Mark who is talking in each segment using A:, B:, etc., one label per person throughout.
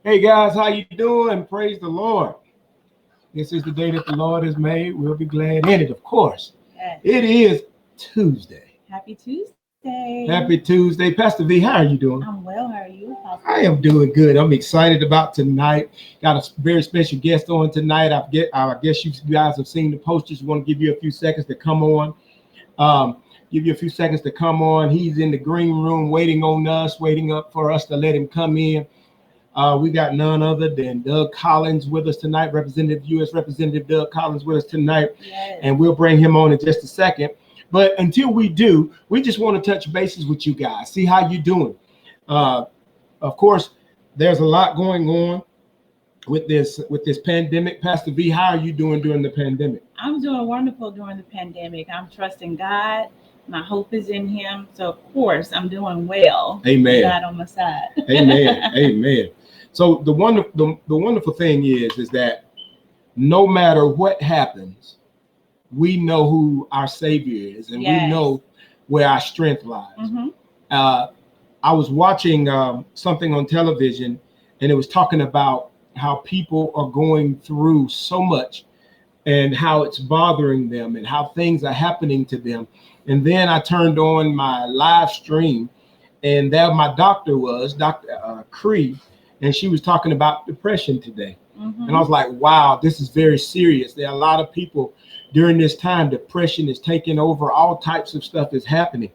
A: Hey guys, how you doing? Praise the Lord. This is the day that the Lord has made. We'll be glad in it, of course.
B: Yes.
A: It is Tuesday.
B: Happy Tuesday.
A: Happy Tuesday. Pastor V, how are you doing?
B: I'm well. How are you?
A: I am doing good. I'm excited about tonight. Got a very special guest on tonight. I guess you guys have seen the posters. We want to give you a few seconds to come on. Um, give you a few seconds to come on. He's in the green room waiting on us, waiting up for us to let him come in. We got none other than Doug Collins with us tonight, U.S. Representative Doug Collins with us tonight,
B: Yes.
A: and we'll bring him on in just a second. But until we do, we just want to touch bases with you guys, see how you're doing. Uh, of course, there's a lot going on with this pandemic. Pastor V, how are you doing during the pandemic?
B: I'm doing wonderful during the pandemic. I'm trusting God. My hope is in Him. So, of course, I'm doing well.
A: Amen.
B: God on my side.
A: Amen. Amen. So the wonderful thing is that no matter what happens, we know who our Savior is, and
B: Yes.
A: we know where our strength lies.
B: Mm-hmm.
A: Uh, I was watching something on television, and it was talking about how people are going through so much and how it's bothering them and how things are happening to them. And then I turned on my live stream, and there my doctor was, Dr. Cree, and she was talking about depression today.
B: Mm-hmm.
A: And I was like, wow, this is very serious. There are a lot of people during this time, depression is taking over, all types of stuff is happening.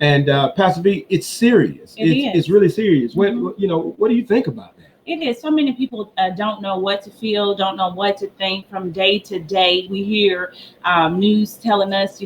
A: And Pastor B, it's serious. It's really serious.
B: Mm-hmm.
A: What do you think about that?
B: It is. So many people don't know what to feel, don't know what to think from day to day. We hear news telling us,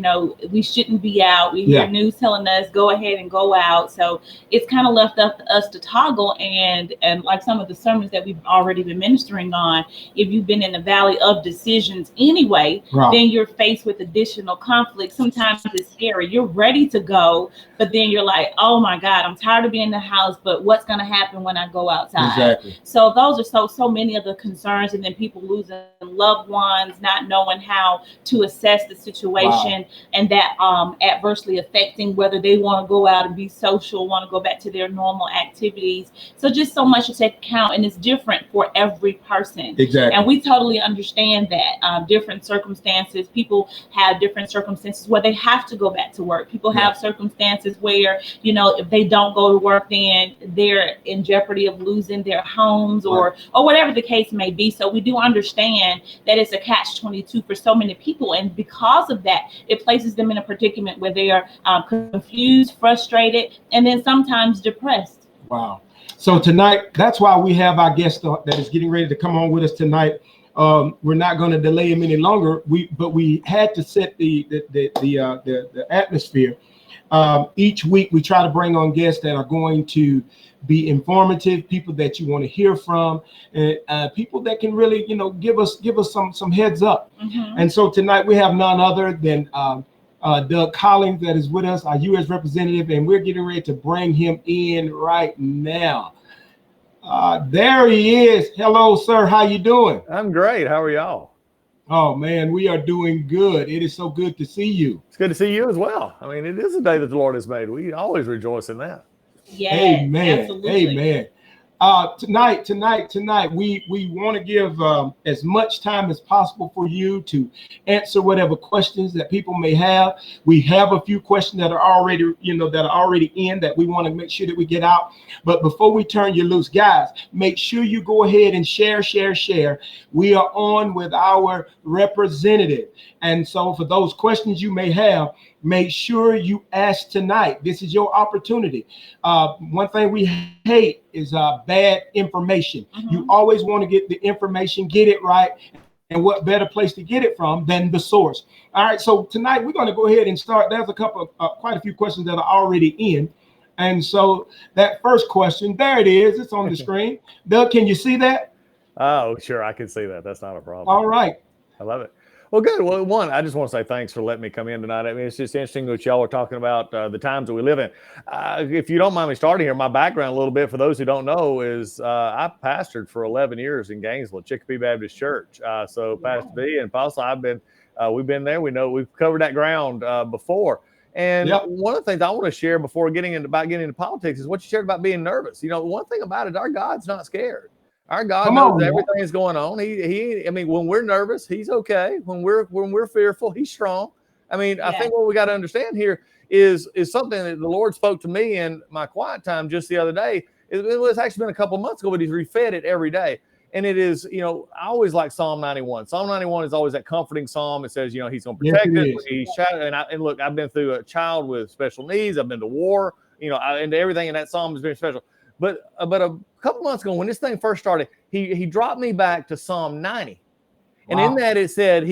B: we shouldn't be out. We hear news telling us, go ahead and go out. So it's kind of left up to us to toggle. And like some of the sermons that we've already been ministering on, if you've been in the valley of decisions anyway,
A: Right.
B: Then you're faced with additional conflict. Sometimes it's scary. You're ready to go, but then you're like, oh my God, I'm tired of being in the house, but what's going to happen when I go outside?
A: Exactly.
B: So those are so many of the concerns, and then people losing loved ones, not knowing how to assess the situation, and that adversely affecting whether they want to go out and be social, want to go back to their normal activities. So just so much to take account, and it's different for every person.
A: Exactly.
B: And we totally understand that different circumstances. People have different circumstances where they have to go back to work. People have circumstances where if they don't go to work, then they're in jeopardy of losing their homes or whatever the case may be. So we do understand that it's a catch-22 for so many people, and because of that, it places them in a predicament where they are confused, frustrated, and then sometimes depressed.
A: Wow. So tonight, that's why we have our guest that is getting ready to come on with us tonight. We're not going to delay him any longer. But we had to set the atmosphere. Each week, we try to bring on guests that are going to be informative, people that you want to hear from, and people that can really, give us some heads up.
B: Mm-hmm.
A: And so tonight we have none other than Doug Collins that is with us, our U.S. representative, and we're getting ready to bring him in right now. There he is. Hello, sir. How you doing?
C: I'm great. How are y'all?
A: Oh, man, we are doing good. It is so good to see you.
C: It's good to see you as well. I mean, it is a day that the Lord has made. We always rejoice in that.
B: Yes,
A: amen.
B: Absolutely.
A: Amen. Tonight, we want to give as much time as possible for you to answer whatever questions that people may have. We have a few questions that are already, in that we want to make sure that we get out. But before we turn you loose, guys, make sure you go ahead and share. We are on with our representative. And so for those questions you may have, make sure you ask tonight. This is your opportunity. One thing we hate is bad information.
B: Mm-hmm.
A: You always want to get the information, get it right. And what better place to get it from than the source? All right. So tonight we're going to go ahead and start. There's a couple of quite a few questions that are already in. And so that first question, there it is. It's on the screen. Doug, can you see that?
C: Oh, sure. I can see that. That's not a problem.
A: All right.
C: I love it. Well, good. Well, one, I just want to say thanks for letting me come in tonight. I mean, it's just interesting that y'all are talking about the times that we live in. If you don't mind me starting here, my background a little bit, for those who don't know, is I pastored for 11 years in Gainesville, Chicopee Baptist Church. So Pastor B and Apostle, we've been there. We know we've covered that ground before. And one of the things I want to share before getting into politics is what you shared about being nervous. One thing about it, our God's not scared. Our God
A: Come
C: knows
A: on, man.
C: everything is going on. I mean, when we're nervous, he's okay. When we're fearful, he's strong. I mean, I think what we got to understand here is something that the Lord spoke to me in my quiet time just the other day. It was actually been a couple of months ago, but he's refed it every day. And it is, I always like Psalm 91. Psalm 91 is always that comforting psalm. It says, he's going to protect us. He's shouting. And look, I've been through a child with special needs. I've been to war, and everything in that psalm is very special. But a couple months ago, when this thing first started, he dropped me back to Psalm 90. And in that he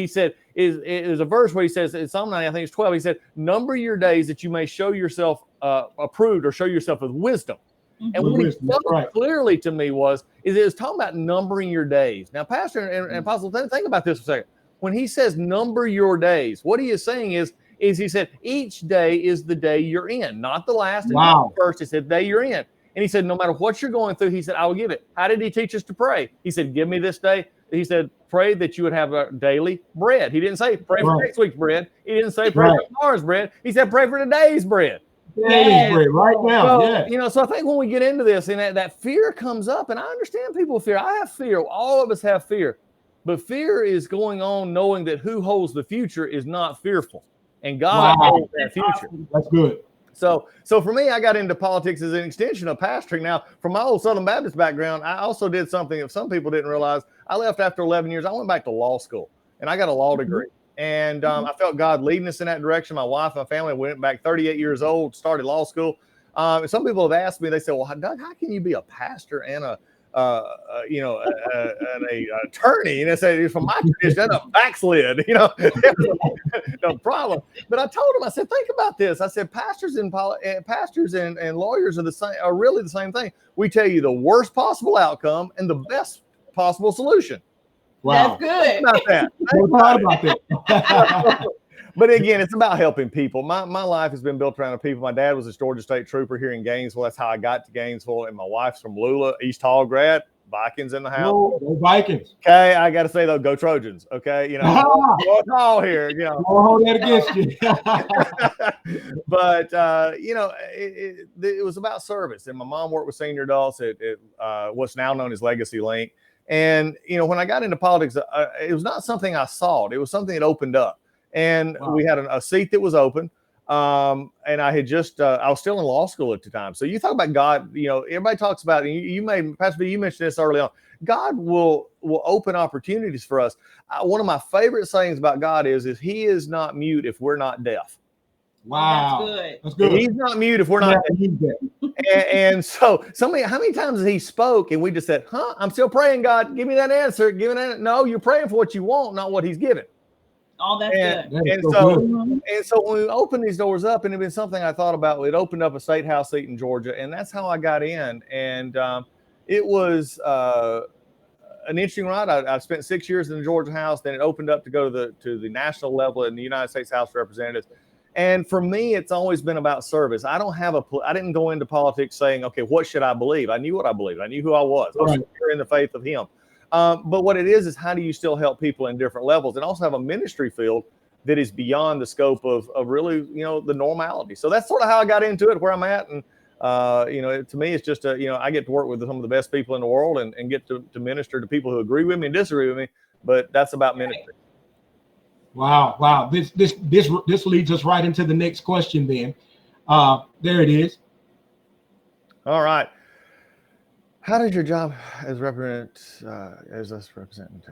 C: said, it was a verse where he says, in Psalm 90, I think it's 12, he said, number your days that you may show yourself approved or show yourself with wisdom. Mm-hmm. And what he spoke clearly to me was talking about numbering your days. Now, Pastor and Apostle, think about this for a second. When he says number your days, what he is saying is he said, each day is the day you're in, not the last and not the first. He said, the day you're in. And he said, no matter what you're going through, he said, I will give it. How did he teach us to pray? He said, give me this day. He said, pray that you would have a daily bread. He didn't say pray for next week's bread. He didn't say pray for tomorrow's bread. He said, pray for today's bread.
A: Today's bread right now.
C: So, so I think when we get into this and that fear comes up, and I understand people fear. I have fear. All of us have fear. But fear is going on knowing that who holds the future is not fearful. And God holds that future.
A: That's good.
C: So for me, I got into politics as an extension of pastoring. Now, from my old Southern Baptist background, I also did something that some people didn't realize. I left after 11 years. I went back to law school, and I got a law degree. And I felt God leading us in that direction. My wife and my family went back 38 years old, started law school. Some people have asked me, they say, well, Doug, how can you be a pastor and an attorney? And I say, from my tradition, that's a backslid, no problem. But I told him, I said, think about this. I said, pastors and lawyers are really the same thing. We tell you the worst possible outcome and the best possible solution.
A: Wow.
B: That's good.
C: About that. But again, it's about helping people. My life has been built around the people. My dad was a Georgia State Trooper here in Gainesville. That's how I got to Gainesville. And my wife's from Lula, East Hall grad. Vikings in the house.
A: Go Vikings.
C: Okay, I got to say though, go Trojans. Okay, go call here.
A: Don't hold that against you.
C: But it was about service. And my mom worked with senior adults at what's now known as Legacy Link. And when I got into politics, it was not something I sought. It was something that opened up. And we had a seat that was open. And I had I was still in law school at the time. So you talk about God, everybody talks about, Pastor B, you mentioned this early on. God will open opportunities for us. One of my favorite sayings about God is he is not mute if we're not deaf.
A: Wow. That's good.
C: He's not mute if we're not deaf. And so how many times has he spoke and we just said, I'm still praying, God, give me that answer. No, you're praying for what you want, not what he's given.
B: Oh, that's good.
C: And so when we opened these doors up, and it been something I thought about, it opened up a state house seat in Georgia, and that's how I got in. And it was an interesting ride. I spent 6 years in the Georgia House, then it opened up to go to the national level in the United States House of Representatives. And for me, it's always been about service. I didn't go into politics saying, okay, what should I believe? I knew what I believed. I knew who I was. I was secure in the faith of him. But what it is how do you still help people in different levels and also have a ministry field that is beyond the scope of really, the normality. So that's sort of how I got into it, where I'm at. And, to me, it's just, I get to work with some of the best people in the world and get to minister to people who agree with me and disagree with me. But that's about ministry.
A: Wow. This leads us right into the next question then. There it is.
C: All right. How does your job as us representing?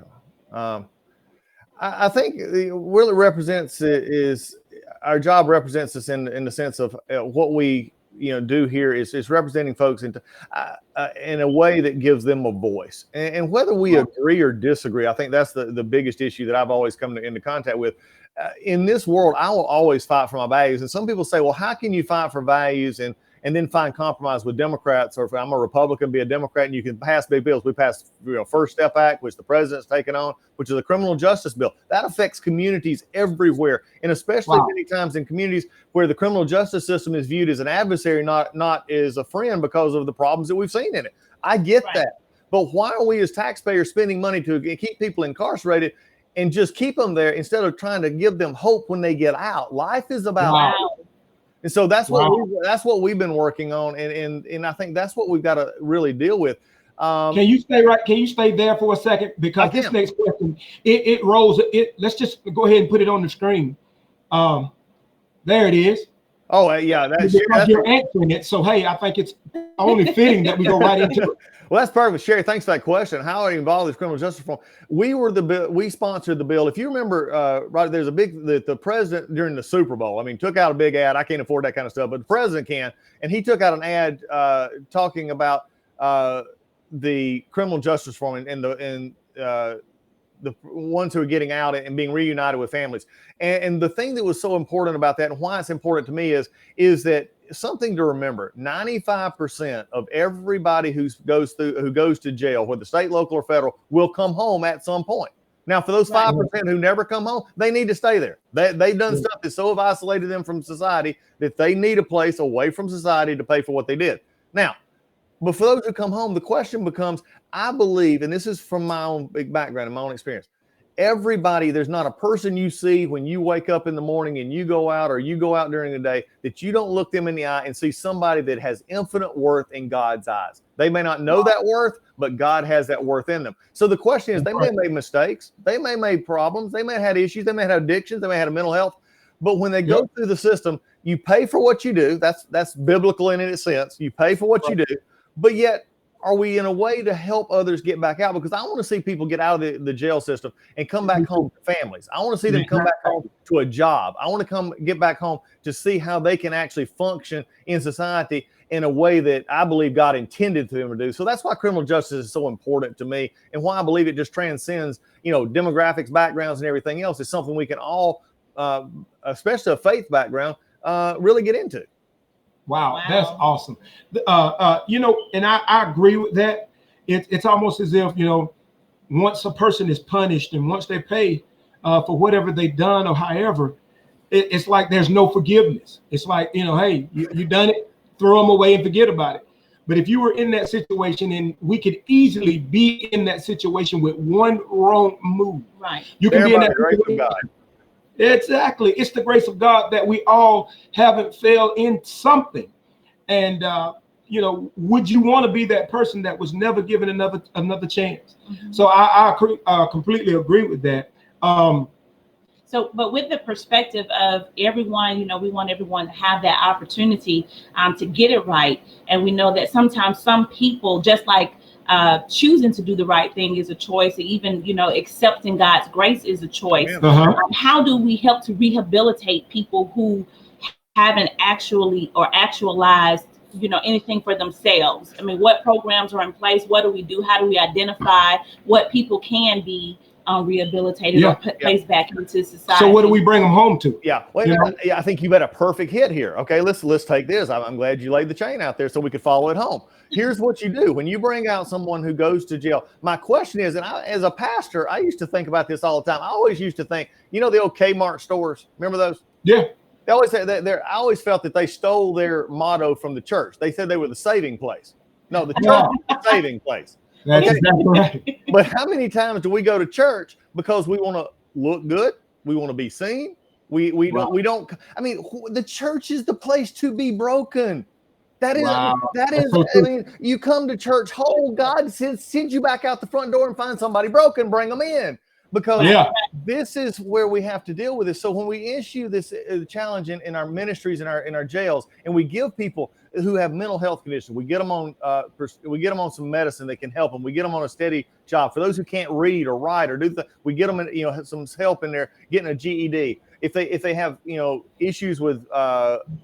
C: I think really represents is our job represents us in the sense of what we do here is representing folks in a way that gives them a voice. And whether we agree or disagree, I think that's the biggest issue that I've always come into contact with. In this world, I will always fight for my values. And some people say, well, how can you fight for values and then find compromise with Democrats? Or if I'm a Republican, be a Democrat, and you can pass big bills. We passed First Step Act, which the president's taken on, which is a criminal justice bill. That affects communities everywhere, and especially many times in communities where the criminal justice system is viewed as an adversary, not as a friend because of the problems that we've seen in it. I get that. But why are we as taxpayers spending money to keep people incarcerated and just keep them there instead of trying to give them hope when they get out? Life is about hope. And so that's what we've been working on, and I think that's what we've got to really deal with.
A: Can you stay right? Can you stay there for a second? Because this next question, it rolls. Let's just go ahead and put it on the screen. There it is.
C: Oh, yeah. That's
A: you're answering it. So, hey, I think it's only fitting that we go right into it.
C: Well, that's perfect. Sherry, thanks for that question. How are you involved with criminal justice reform? We sponsored the bill. If you remember, right, there's the president during the Super Bowl, took out a big ad. I can't afford that kind of stuff, but the president can. And he took out an ad talking about the criminal justice reform and the ones who are getting out and being reunited with families. And the thing that was so important about that and why it's important to me is that something to remember, 95% of everybody who goes to jail, whether state, local, or federal, will come home at some point. Now, for those 5% who never come home, they need to stay there. They've done stuff that so have isolated them from society that they need a place away from society to pay for what they did. Now, but for those who come home, the question becomes, I believe, and this is from my own big background and my own experience, everybody, there's not a person you see when you wake up in the morning and you go out or you go out during the day that you don't look them in the eye and see somebody that has infinite worth in God's eyes. They may not know that worth, but God has that worth in them. So the question is, they may have made mistakes. They may have made problems. They may have had issues. They may have had addictions. They may have had mental health. But when they go through the system, you pay for what you do. That's biblical in its sense. You pay for what you do. But yet, are we in a way to help others get back out? Because I want to see people get out of the jail system and come back home to families. I want to see them come back home to a job. I want to get back home to see how they can actually function in society in a way that I believe God intended for them to do. So that's why criminal justice is so important to me, and why I believe it just transcends, demographics, backgrounds, and everything else. It's something we can all, especially a faith background, really get into.
A: Wow, that's awesome. And I agree with that. It's almost as if, once a person is punished and once they pay for whatever they've done or however, it's like there's no forgiveness. It's like, hey, you done it, throw them away and forget about it. But if you were in that situation, and we could easily be in that situation with one wrong move,
B: right?
A: You can be in that situation. Exactly. It's the grace of God that we all haven't failed in something. And, would you want to be that person that was never given another chance? Mm-hmm. So I completely agree with that.
B: But with the perspective of everyone, we want everyone to have that opportunity to get it right. And we know that sometimes some people, just like choosing to do the right thing is a choice, and even accepting God's grace is a choice. How do we help to rehabilitate people who haven't actually or actualized anything for themselves? What programs are in place? What do we do? How do we identify what people can be rehabilitated or placed back into society?
A: So what do we bring them home to?
C: I think you've had a perfect hit here. Okay, let's take this. I'm glad you laid the chain out there so we could follow it home. Here's what you do when you bring out someone who goes to jail. My question is, and as a pastor, I used to think about this all the time. I always used to think, the old Kmart stores. Remember those?
A: Yeah.
C: They always say that I always felt that they stole their motto from the church. They said they were the saving place. No, the church is the saving place.
A: That's exactly right.
C: But how many times do we go to church because we want to look good? We want to be seen. We don't. The church is the place to be broken. That is. You come to church whole. God sends you back out the front door and find somebody broken, bring them in. Because this is where we have to deal with this. So when we issue this challenge in our ministries, in our jails, and we give people who have mental health conditions, we get them on some medicine that can help them. We get them on a steady job. For those who can't read or write or we get them some help in there getting a GED. If they have issues with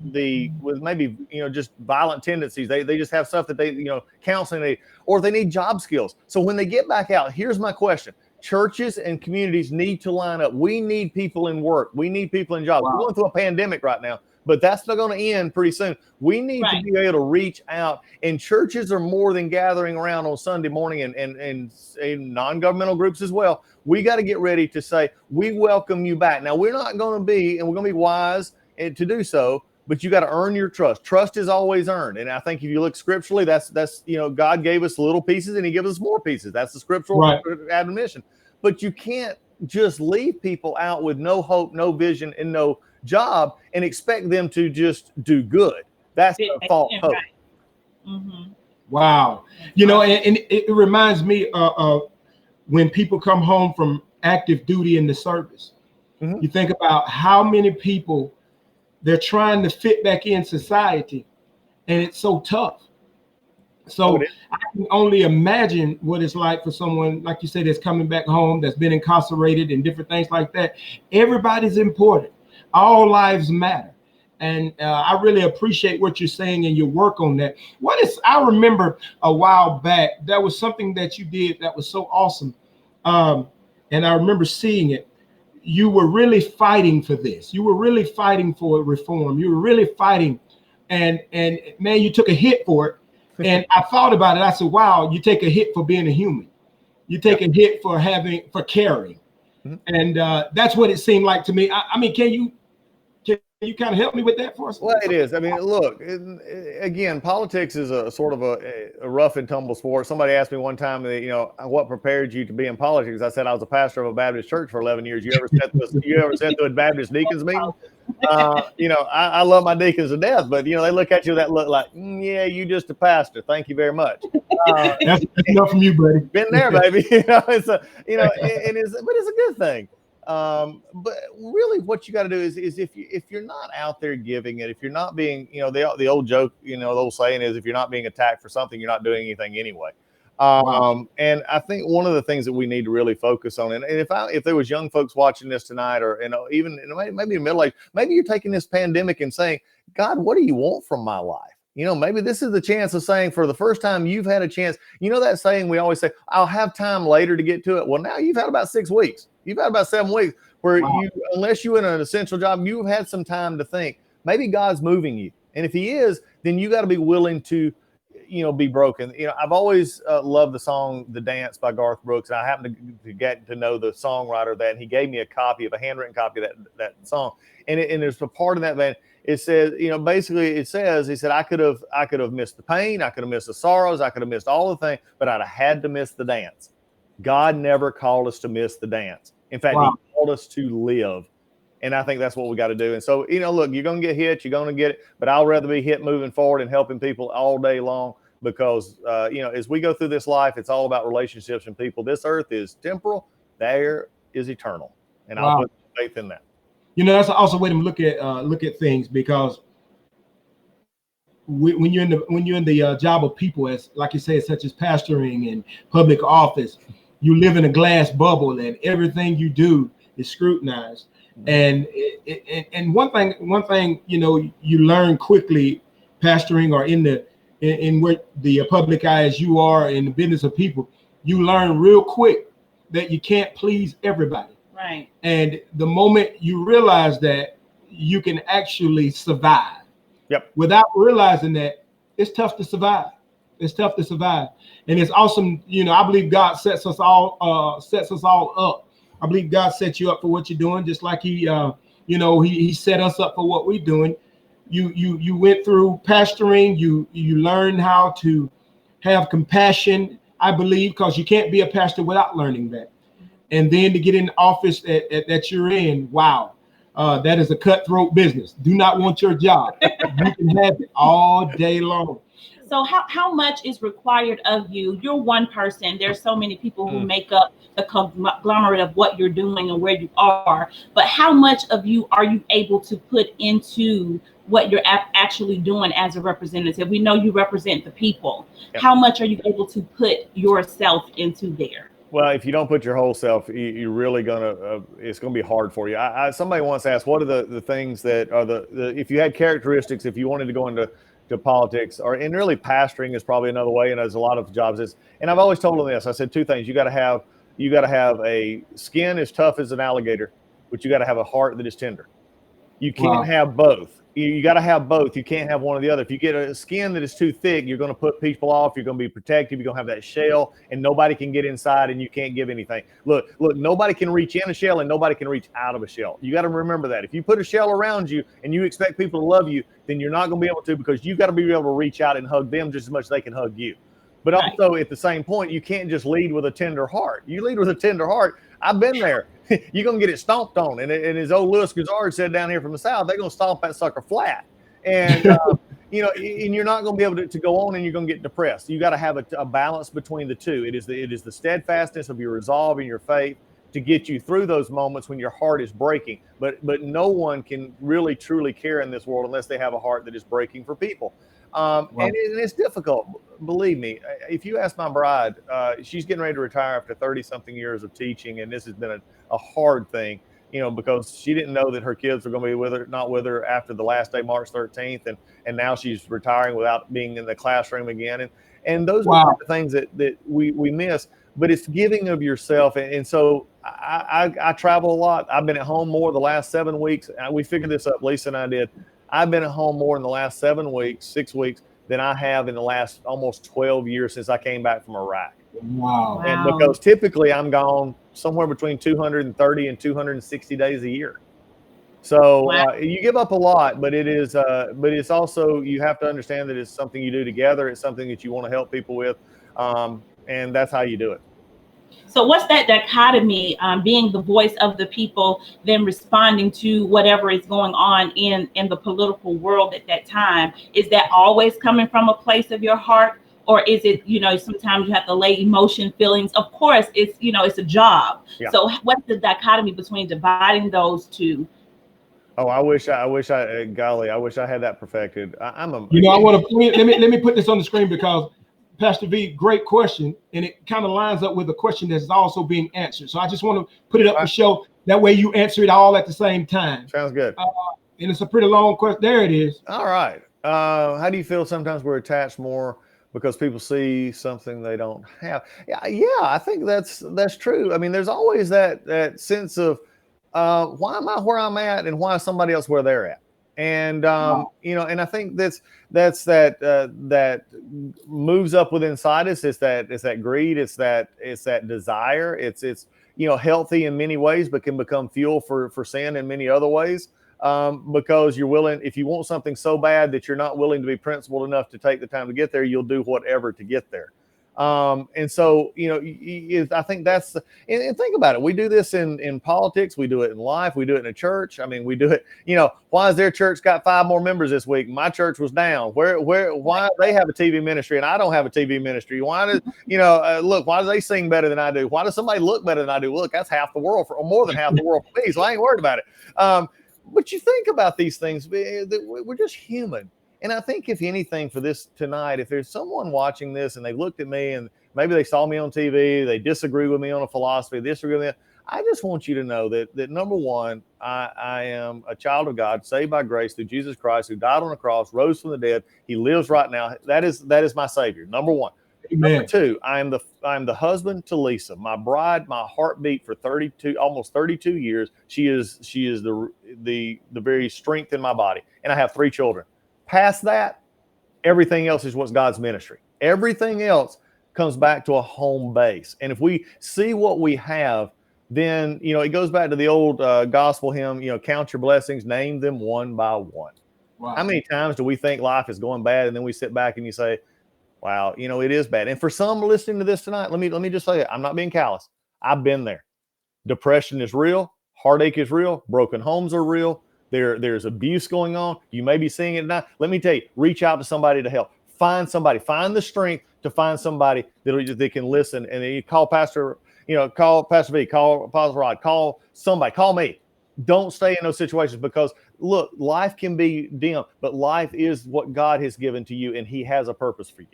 C: maybe just violent tendencies, they just have stuff that they counseling they, or they need job skills. So when they get back out, here's my question. Churches and communities need to line up. We need people in work. We need people in jobs. We're going through a pandemic right now, but that's not going to end pretty soon. We need to be able to reach out, and churches are more than gathering around on Sunday morning and non-governmental groups as well. We got to get ready to say, we welcome you back. Now, we're not going to be, and we're going to be wise to do so, but you got to earn your trust. Trust is always earned. And I think if you look scripturally, that's God gave us little pieces and he gives us more pieces. That's the scriptural admonition. But you can't just leave people out with no hope, no vision, and no job and expect them to just do good. That's a false hope.
B: Mm-hmm.
A: Wow. And it reminds me of when people come home from active duty in the service.
C: Mhm.
A: You think about how many people they're trying to fit back in society, and it's so tough.
C: Oh,
A: So
C: it is.
A: I can only imagine what it's like for someone, like you said, that's coming back home, that's been incarcerated and different things like that. Everybody's important. All lives matter. And I really appreciate what you're saying and your work on that. I remember a while back, there was something that you did that was so awesome. And I remember seeing it. You were really fighting for this. You were really fighting for reform. You were really fighting. And man, you took a hit for it. And I thought about it. I said, wow, you take a hit for being a human. You take a hit for caring.
C: Mhm.
A: And that's what it seemed like to me. I mean, can you kind of help me with that for us?
C: Well, it is. I mean, look, again, politics is a sort of a rough and tumble sport. Somebody asked me one time, what prepared you to be in politics? I said I was a pastor of a Baptist church for 11 years. You ever sat to a Baptist deacons meeting? I love my deacons to death, but they look at you with that look like, yeah, you just a pastor. Thank you very much.
A: That's enough from you, buddy.
C: Been there, baby. But it's a good thing. But really what you got to do is if you're not out there giving it, if you're not being, the old joke, the old saying is, if you're not being attacked for something, you're not doing anything anyway.
A: Wow.
C: And I think one of the things that we need to really focus on, and if there was young folks watching this tonight, or even maybe in middle age, maybe you're taking this pandemic and saying, God, what do you want from my life? Maybe this is the chance of saying, for the first time, you've had a chance. That saying we always say, I'll have time later to get to it. Well, now you've had about 6 weeks. You've had about 7 weeks where unless you're in an essential job, you've had some time to think. Maybe God's moving you. And if he is, then you got to be willing to, be broken. I've always loved the song "The Dance" by Garth Brooks. And I happen to get to know the songwriter of that. And he gave me a handwritten copy of that song. And there's a part of that, man. It says, basically he said, I could have missed the pain. I could have missed the sorrows. I could have missed all the things, but I'd have had to miss the dance. God never called us to miss the dance. In fact, he called us to live. And I think that's what we got to do. And so, look, you're going to get hit, you're going to get it, but I'll rather be hit moving forward and helping people all day long because, as we go through this life, it's all about relationships and people. This earth is temporal. There is eternal. And I'll put faith in that.
A: That's also a way to look at things, because when you're in the job of people, as like you say, such as pastoring and public office, you live in a glass bubble, and everything you do is scrutinized. And one thing you learn quickly, pastoring or in where the public eye as you are in the business of people, you learn real quick that you can't please everybody.
B: Right.
A: And the moment you realize that, you can actually survive.
C: Yep.
A: Without realizing that, it's tough to survive. It's tough to survive. And it's awesome. I believe God sets us all up. I believe God set you up for what you're doing, just like he set us up for what we're doing. You went through pastoring. You learned how to have compassion, I believe, because you can't be a pastor without learning that. And then to get in the office that you're in, wow, that is a cutthroat business. Do not want your job. You can have it all day long.
B: So how much is required of you? You're one person. There's so many people who make up the conglomerate of what you're doing and where you are. But how much of you are you able to put into what you're actually doing as a representative? We know you represent the people. Yep. How much are you able to put yourself into there?
C: Well, if you don't put your whole self, you're really it's gonna be hard for you. Somebody once asked, what are the things that are if you had characteristics, if you wanted to go into politics, and really pastoring is probably another way, and there's a lot of jobs. And I've always told them this. I said two things: you got to have a skin as tough as an alligator, but you got to have a heart that is tender. You can't have both. You got to have both. You can't have one or the other. If you get a skin that is too thick, you're going to put people off. You're going to be protective. You're going to have that shell, and nobody can get inside, and you can't give anything. Look, nobody can reach in a shell, and nobody can reach out of a shell. You got to remember that. If you put a shell around you and you expect people to love you, then you're not going to be able to, because you got to be able to reach out and hug them just as much as they can hug you. But also at the same point, you can't just lead with a tender heart. You lead with a tender heart. I've been there. You're going to get it stomped on. And as old Louis Gazard said down here from the South, they're going to stomp that sucker flat. And, you know, and you're not going to be able to go on, and you're going to get depressed. You got to have a balance between the two. It is the steadfastness of your resolve and your faith to get you through those moments when your heart is breaking. But no one can really truly care in this world unless they have a heart that is breaking for people. And it's difficult. Believe me, if you ask my bride, she's getting ready to retire after 30-something years of teaching, and this has been a hard thing, you know, because she didn't know that her kids were going to be not with her after the last day, March 13th, and now she's retiring without being in the classroom again, and those are the things that we miss. But it's giving of yourself, and so I travel a lot. I've been at home more the last 7 weeks. We figured this up, Lisa and I did. I've been at home more in the last 6 weeks than I have in the last almost 12 years since I came back from Iraq.
A: Wow.
C: And because typically I'm gone somewhere between 230 and 260 days a year. So you give up a lot, but it's also, you have to understand that it's something you do together. It's something that you want to help people with. And that's how you do it.
B: So what's that dichotomy, being the voice of the people, then responding to whatever is going on in the political world at that time? Is that always coming from a place of your heart? Or is it, you know, sometimes you have to lay emotion, feelings? Of course, it's, you know, it's a job. Yeah. So what's the dichotomy between dividing those two?
C: Oh, I wish I had that perfected.
A: I want to, let me put this on the screen, because Pastor V, great question, and it kind of lines up with a question that's also being answered. So I just want to put it up for show. That way you answer it all at the same time.
C: Sounds good.
A: And it's a pretty long question. There it is.
C: All right. How do you feel sometimes we're attached more because people see something they don't have? Yeah, I think that's true. I mean, there's always that sense of why am I where I'm at, and why is somebody else where they're at? And you know, and I think that moves up within inside us. It's that greed. It's that desire. It's you know, healthy in many ways, but can become fuel for sin in many other ways. Because you're willing, if you want something so bad that you're not willing to be principled enough to take the time to get there, you'll do whatever to get there. And so, you know, I think that's, and think about it. We do this in politics. We do it in life. We do it in a church. I mean, we do it, you know, why has their church got 5 more members this week? My church was down. Why do they have a TV ministry and I don't have a TV ministry? Why does, you know, look, why do they sing better than I do? Why does somebody look better than I do? Look, that's half the world or more than half the world for me. So I ain't worried about it. But you think about these things, we're just human. And I think if anything for this tonight, if there's someone watching this and they looked at me and maybe they saw me on TV, they disagree with me on a philosophy, disagree with me, I just want you to know that number one, I am a child of God, saved by grace through Jesus Christ, who died on the cross, rose from the dead. He lives right now. That is my Savior. Number one. Amen. Number two, I am the husband to Lisa, my bride, my heartbeat for almost 32 years. She is the very strength in my body, and I have 3 children. Past that, everything else is what's God's ministry. Everything else comes back to a home base. And if we see what we have, then, you know, it goes back to the old gospel hymn, you know, count your blessings, name them one by one. Wow. How many times do we think life is going bad, and then we sit back and you say, wow, you know, it is bad. And for some listening to this tonight, let me just say it. I'm not being callous. I've been there. Depression is real. Heartache is real. Broken homes are real. There's abuse going on. You may be seeing it now. Let me tell you, reach out to somebody to help. Find somebody. Find the strength to find somebody that can listen. And then you call Pastor, you know, call Pastor V, call Pastor Rod, call somebody, call me. Don't stay in those situations, because look, life can be dim, but life is what God has given to you, and He has a purpose for you.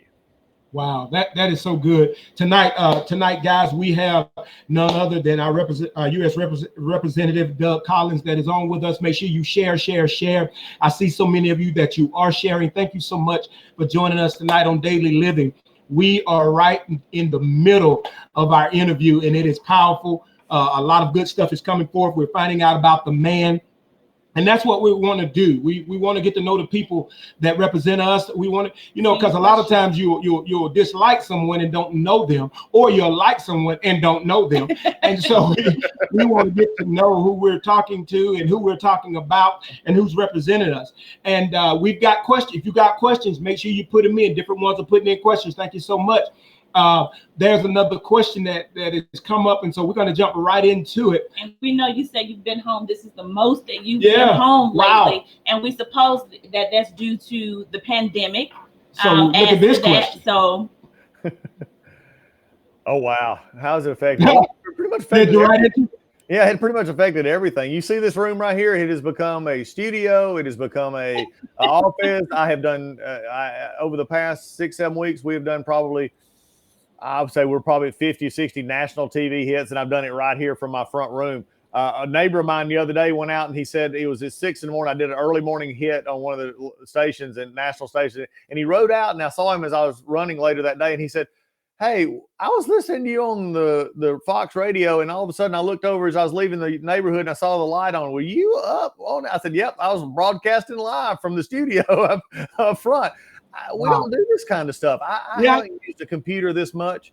A: Wow, that is so good. Tonight, guys, we have none other than our U.S. Representative Doug Collins that is on with us. Make sure you share. I see so many of you that you are sharing. Thank you so much for joining us tonight on Daily Living. We are right in the middle of our interview, and it is powerful. A lot of good stuff is coming forth. We're finding out about the man. And that's what we want to do. We want to get to know the people that represent us. We want to, you know, because a lot of times you'll dislike someone and don't know them, or you'll like someone and don't know them. And so we want to get to know who we're talking to and who we're talking about and who's representing us. And we've got questions. If you got questions, make sure you put them in. Different ones are putting in questions. Thank you so much. There's another question that has come up, and so we're going to jump right into it.
B: And we know you said you've been home. This is the most that you've
A: Yeah.
B: been home
A: Wow.
B: lately, and we suppose that that's due to the pandemic.
A: So look at this
B: that,
A: question.
B: So,
C: Oh wow, how's it affected?
A: Yeah.
C: Pretty much
A: Did
C: affected
A: you write
C: everything.
A: it?
C: Yeah, it pretty much affected everything. You see this room right here? It has become a studio. It has become a office. I have done over the past 6-7 weeks. We have done probably, I would say we're probably at 50, 60 national TV hits, and I've done it right here from my front room. A neighbor of mine the other day went out and he said it was at 6 in the morning. I did an early morning hit on one of the stations and national stations, and he rode out, and I saw him as I was running later that day, and he said, "Hey, I was listening to you on the Fox radio, and all of a sudden I looked over as I was leaving the neighborhood and I saw the light on. Were you up on it?" I said, "Yep, I was broadcasting live from the studio up front." We
A: Wow.
C: don't do this kind of stuff. I
A: Yeah.
C: haven't used a computer this much.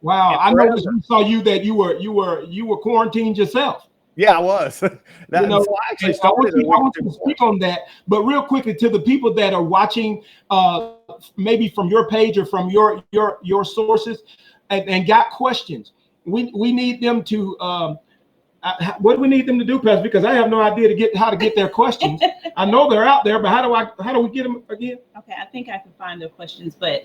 A: Wow. I
C: And
A: noticed we saw you that you were quarantined yourself.
C: Yeah, I was. So I actually
A: I
C: started
A: want you to speak on that, but real quickly to the people that are watching, maybe from your page or from your sources, and got questions. We need them to. What do we need them to do, Pastor? Because I have no idea how to get their questions. I know they're out there, but how do we get them again?
B: okay, I think I can find their questions, but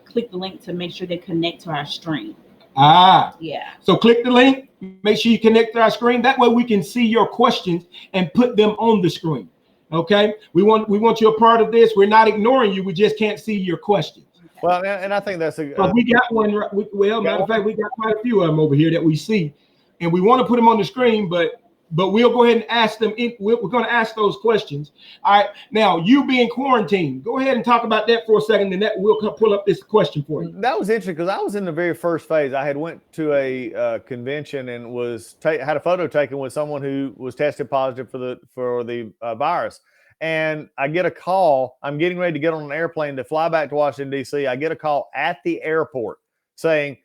B: click the link to make sure they connect to our stream. Yeah.
A: So click the link. Make sure you connect to our screen. That way we can see your questions and put them on the screen. Okay. We want you a part of this. We're not ignoring you. We just can't see your questions.
C: Well, and I think that's a.
A: We got one. Matter of fact, we got quite a few of them over here that we see, and we want to put them on the screen, but we'll go ahead and ask them. We're going to ask those questions. All right. Now, you being quarantined, go ahead and talk about that for a second, and that we'll pull up this question for you.
C: That was interesting because I was in the very first phase. I had went to a convention and had a photo taken with someone who was tested positive for the virus. And I get a call. I'm getting ready to get on an airplane to fly back to Washington, D.C. I get a call at the airport saying,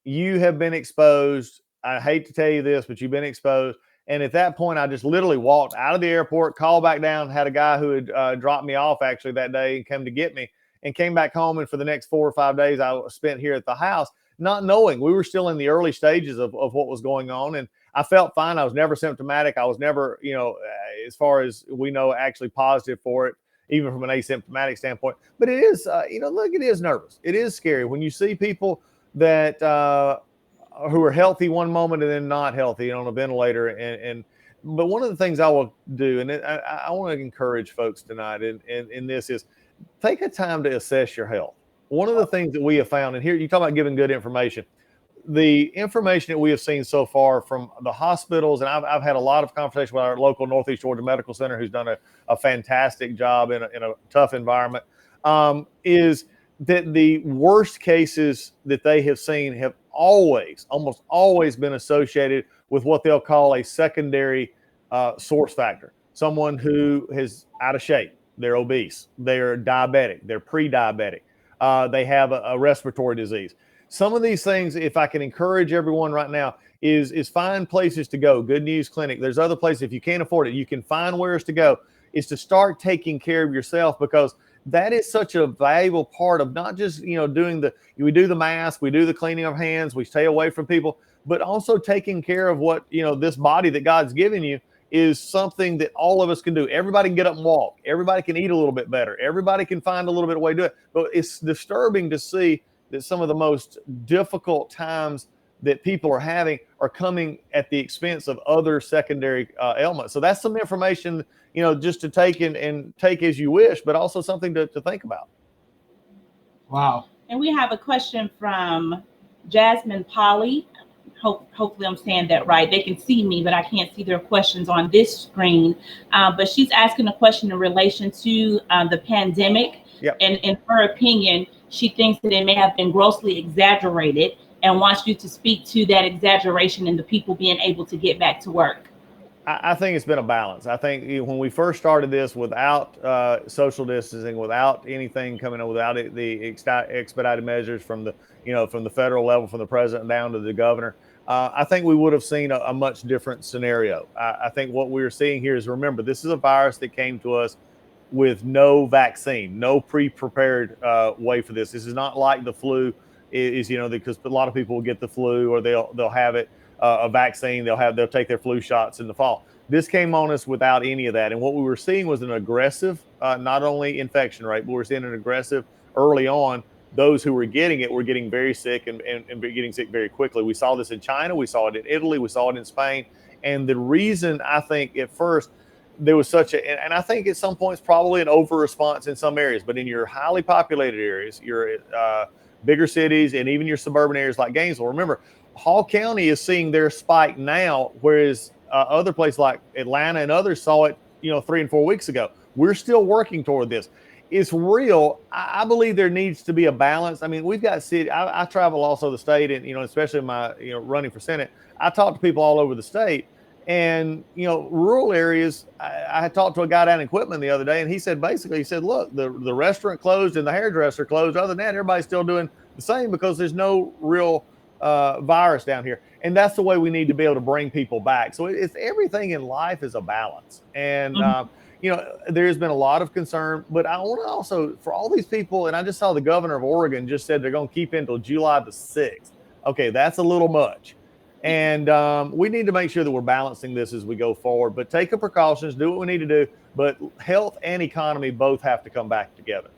C: "You have been exposed. I hate to tell you this, but you've been exposed." And at that point, I just literally walked out of the airport, called back down, had a guy who had dropped me off actually that day and come to get me, and came back home. And for the next 4 or 5 days, I spent here at the house, not knowing. We were still in the early stages of what was going on. And I felt fine. I was never symptomatic. I was never, as far as we know, actually positive for it, even from an asymptomatic standpoint. But it is, look, it is nervous. It is scary when you see people that who are healthy one moment and then not healthy on a ventilator. But one of the things I will do, and I want to encourage folks tonight in this is take a time to assess your health. One of the things that we have found, and here you talk about giving good information, the information that we have seen so far from the hospitals, and I've had a lot of conversation with our local Northeast Georgia Medical Center, who's done a fantastic job in a tough environment, is that the worst cases that they have seen have almost always been associated with what they'll call a secondary source factor. Someone who is out of shape, they're obese, they're diabetic, they're pre-diabetic, they have a respiratory disease. Some of these things, if I can encourage everyone right now, is find places to go. Good News Clinic. There's other places. If you can't afford it, you can find where's to go. Is to start taking care of yourself, because that is such a valuable part of not just, we do the mask, we do the cleaning of hands, we stay away from people, but also taking care of what, this body that God's given you is something that all of us can do. Everybody can get up and walk. Everybody can eat a little bit better. Everybody can find a little bit of way to do it. But it's disturbing to see that some of the most difficult times that people are having are coming at the expense of other secondary ailments. So that's some information, just to take and take as you wish, but also something to think about.
A: Wow.
B: And we have a question from Jasmine Polly. Hopefully I'm saying that right. They can see me, but I can't see their questions on this screen. But she's asking a question in relation to the pandemic.
C: Yep.
B: And in her opinion, she thinks that it may have been grossly exaggerated and wants you to speak to that exaggeration and the people being able to get back to work.
C: I think it's been a balance. I think when we first started this without social distancing, without anything coming in, without the expedited measures from the federal level, from the president down to the governor, I think we would have seen a much different scenario. I think what we're seeing here is, remember, this is a virus that came to us with no vaccine, no pre-prepared way for this. This is not like the flu is because a lot of people will get the flu or they'll have it a vaccine. They'll take their flu shots in the fall. This came on us without any of that, and what we were seeing was an aggressive, not only infection rate, but we're seeing an aggressive early on. Those who were getting it were getting very sick and getting sick very quickly. We saw this in China. We saw it in Italy. We saw it in Spain. And the reason I think at first there was and I think at some points probably an over response in some areas, but in your highly populated areas, your bigger cities, and even your suburban areas like Gainesville, remember, Hall County is seeing their spike now, whereas other places like Atlanta and others saw it, 3 and 4 weeks ago. We're still working toward this. It's real. I believe there needs to be a balance. I mean, we've got city. I travel also the state, and especially in my running for Senate, I talk to people all over the state, and rural areas. I talked to a guy down in Quitman the other day, and he said look, the restaurant closed and the hairdresser closed. Other than that, everybody's still doing the same because there's no real virus down here, and that's the way we need to be able to bring people back. So it's everything in life is a balance, and there's been a lot of concern, but I want to also, for all these people, and I just saw the governor of Oregon just said they're going to keep until July the 6th. Okay, that's a little much. And we need to make sure that we're balancing this as we go forward, but take the precautions, do what we need to do, but health and economy both have to come back together.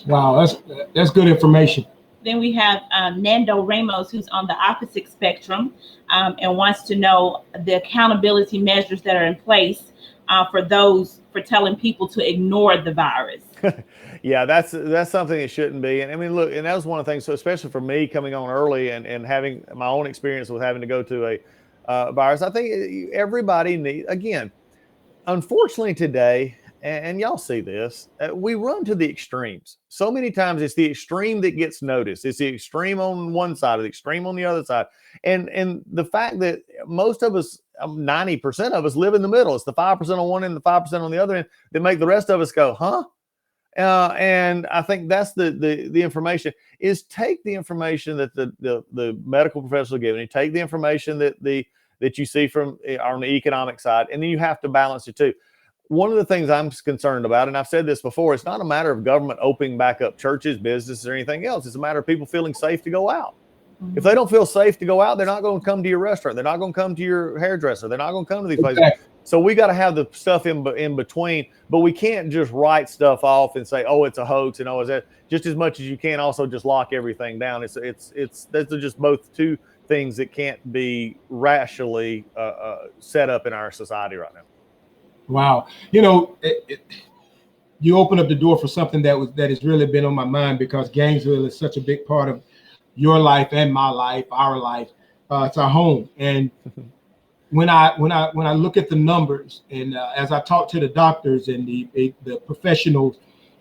A: Wow, that's good information.
B: Then we have Nando Ramos, who's on the opposite spectrum and wants to know the accountability measures that are in place for telling people to ignore the virus.
C: Yeah, that's something that shouldn't be. And I mean, look, and that was one of the things. So especially for me coming on early and having my own experience with having to go to a virus, I think everybody again, unfortunately today, and y'all see this, we run to the extremes. So many times it's the extreme that gets noticed. It's the extreme on one side or the extreme on the other side. And the fact that most of us, 90% of us live in the middle. It's the 5% on one end, the 5% on the other end that make the rest of us go, huh? And I think that's the information is take the information that the medical professionals are giving you, take the information that you see from on the economic side, and then you have to balance it too. One of the things I'm concerned about, and I've said this before, it's not a matter of government opening back up churches, businesses, or anything else. It's a matter of people feeling safe to go out. If they don't feel safe to go out, they're not going to come to your restaurant. They're not going to come to your hairdresser. They're not going to come to these places. So we got to have the stuff in between, but we can't just write stuff off and say, oh, it's a hoax. And is that just as much as you can also just lock everything down. Those are just both two things that can't be rationally set up in our society right now.
A: Wow. You open up the door for something that has really been on my mind, because Gainesville is such a big part of your life and my life, our life. It's our home. And when I look at the numbers, and as I talk to the doctors and the professionals,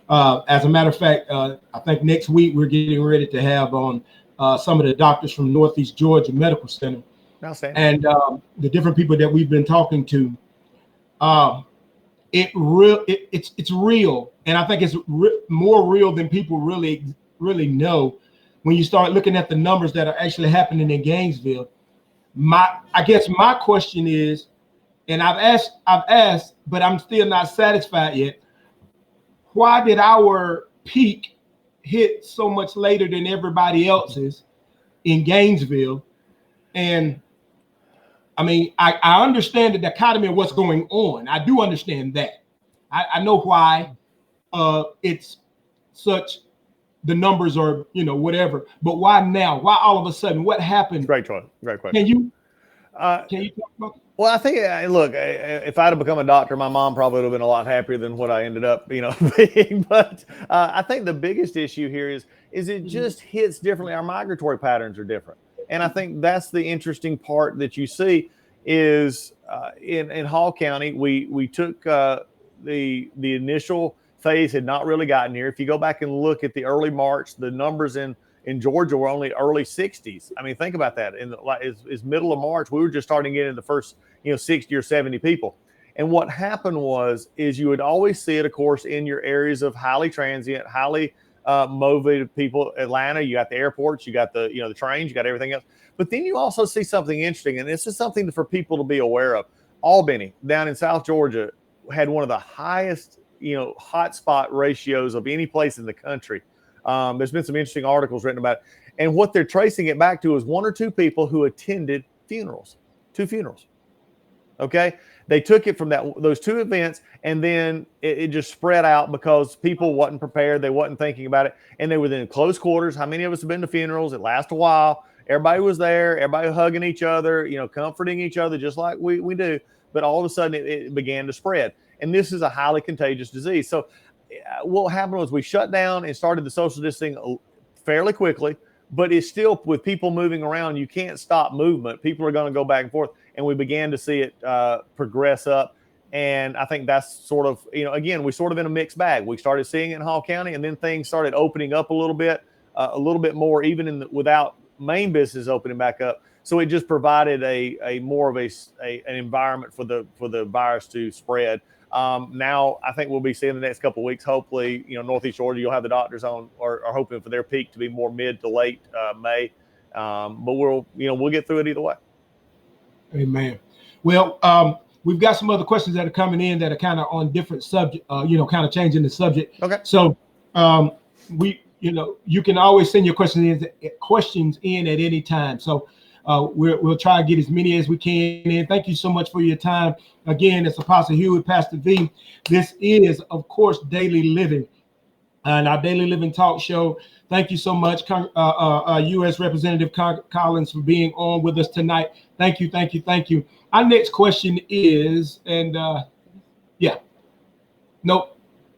A: as a matter of fact, I think next week we're getting ready to have on some of the doctors from Northeast Georgia Medical Center, and the different people that we've been talking to. It's real, and I think it's more real than people really know. When you start looking at the numbers that are actually happening in Gainesville, I guess my question is, and I've asked, but I'm still not satisfied yet. Why did our peak hit so much later than everybody else's in Gainesville? And I mean, I understand the dichotomy of what's going on. I do understand that. I know why it's such. The numbers are, whatever. But why now? Why all of a sudden? What happened?
C: Great question.
A: Can you talk about that?
C: Well, I think, look, if I'd have become a doctor, my mom probably would have been a lot happier than what I ended up, being. But I think the biggest issue here is it just hits differently. Our migratory patterns are different. And I think that's the interesting part that you see is in Hall County, we took the initial phase had not really gotten here. If you go back and look at the early March, the numbers in Georgia were only early 60s. I mean, think about that. Is middle of March, we were just starting to get in the first 60 or 70 people. And what happened is you would always see it, of course, in your areas of highly transient, highly motivated people. Atlanta, you got the airports, you got the the trains, you got everything else. But then you also see something interesting, and this is something for people to be aware of. Albany, down in South Georgia, had one of the highest hotspot ratios of any place in the country. There's been some interesting articles written about it. And what they're tracing it back to is one or two people who attended funerals, 2 funerals. Okay. They took it from those 2 events, and then it just spread out because people wasn't prepared. They wasn't thinking about it. And they were in close quarters. How many of us have been to funerals? It lasts a while. Everybody was there. Everybody hugging each other, comforting each other, just like we do. But all of a sudden it began to spread. And this is a highly contagious disease. So what happened was we shut down and started the social distancing fairly quickly, but it's still, with people moving around, you can't stop movement. People are going to go back and forth. And we began to see it progress up. And I think that's sort of, again, we're sort of in a mixed bag. We started seeing it in Hall County, and then things started opening up a little bit more, even without main business opening back up. So it just provided a more of an environment for the virus to spread. Now I think we'll be seeing the next couple of weeks. Hopefully, Northeast Georgia, you'll have the doctors on, are hoping for their peak to be more mid to late May. But we'll get through it either way.
A: Amen. Well, we've got some other questions that are coming in that are kind of on different subject, kind of changing the subject.
C: Okay.
A: So you can always send your questions in at any time. So we'll try to get as many as we can in. Thank you so much for your time. Again, it's Apostle Hewitt, Pastor V. This is, of course, Daily Living, and our Daily Living talk show. Thank you so much, U.S. Representative Collins, for being on with us tonight. Thank you, thank you, thank you. Our next question is, nope.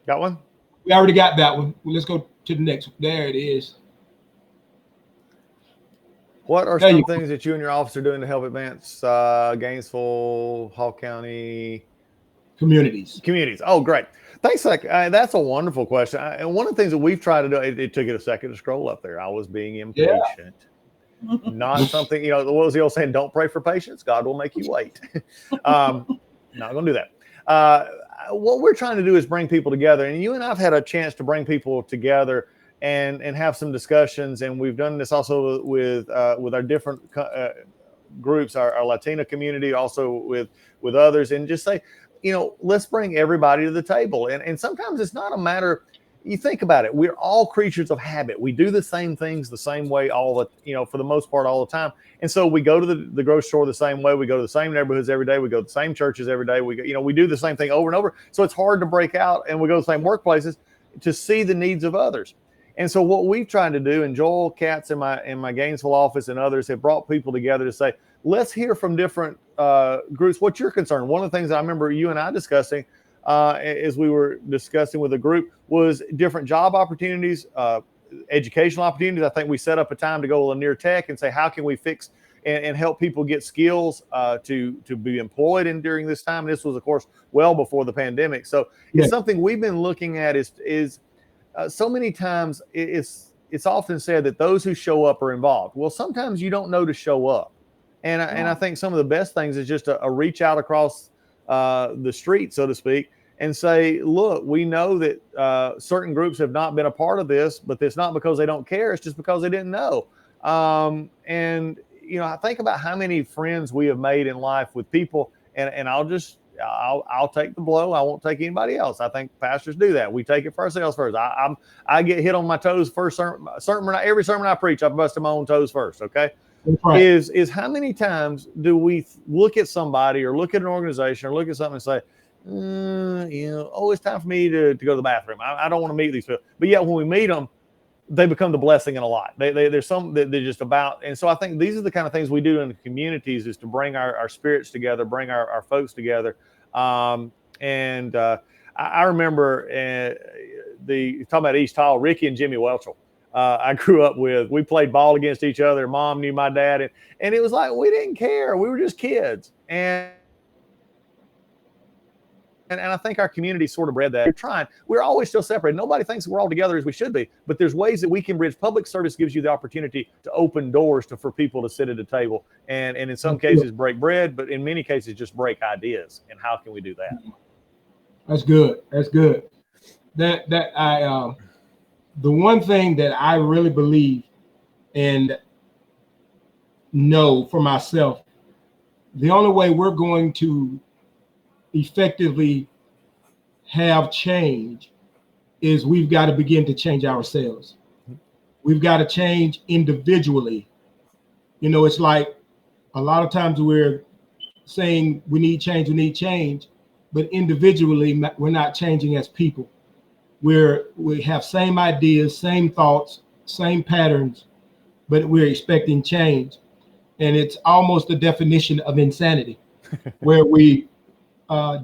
C: Got one?
A: We already got that one. Well, let's go to the next one. There it is.
C: What are some things that you and your office are doing to help advance Gainesville, Hall County
A: communities?
C: Oh, great. Thanks. That's a wonderful question. And one of the things that we've tried to do, it took it a second to scroll up there. I was being impatient. Yeah. Not something, what was the old saying? Don't pray for patience. God will make you wait. Not going to do that. What we're trying to do is bring people together. And you and I have had a chance to bring people together and have some discussions. And we've done this also with our different groups, our Latino community, also with others, and just say, let's bring everybody to the table. And sometimes it's not a matter, you think about it, we're all creatures of habit. We do the same things the same way for the most part all the time. And so we go to the grocery store the same way. We go to the same neighborhoods every day. We go to the same churches every day. We do the same thing over and over. So it's hard to break out, and we go to the same workplaces to see the needs of others. And so what we've tried to do, and Joel Katz in my Gainesville office and others have brought people together to say, let's hear from different groups what you're concerned. One of the things I remember you and I discussing as we were discussing with a group was different job opportunities, educational opportunities. I think we set up a time to go to Lanier Tech and say, how can we fix and help people get skills to be employed during this time? And this was, of course, well before the pandemic. So It's something we've been looking at is so many times it's often said that those who show up are involved. Well, sometimes you don't know to show up. And I think some of the best things is just a reach out across the street, so to speak, and say, look, we know that certain groups have not been a part of this, but it's not because they don't care. It's just because they didn't know. I think about how many friends we have made in life with people, and I'll take the blow. I won't take anybody else. I think pastors do that. We take it for ourselves first. I get hit on my toes first. Every sermon I preach, I bust my own toes first. Okay. Right. Is how many times do we look at somebody or look at an organization or look at something and say, it's time for me to go to the bathroom. I don't want to meet these people. But yet when we meet them, they become the blessing in a lot. There's some that they're just about. And so I think these are the kind of things we do in the communities, is to bring our spirits together, bring our folks together. I remember talking about East Hall, Ricky and Jimmy Welchel. I grew up with. We played ball against each other. Mom knew my dad, and it was like we didn't care. We were just kids, and I think our community sort of bred that. We're always still separated. Nobody thinks we're all together as we should be, but there's ways that we can bridge. Public service gives you the opportunity to open doors for people to sit at a table, and in some cases break bread, but in many cases just break ideas. And how can we do that?
A: That's good. That's good. The one thing that I really believe and know for myself, the only way we're going to effectively have change is we've got to begin to change ourselves. we've got to change individually. You know, it's like a lot of times we're saying we need change, but individually we're not changing as people. We have same ideas, same thoughts, same patterns, but we're expecting change. And it's almost the definition of insanity, where we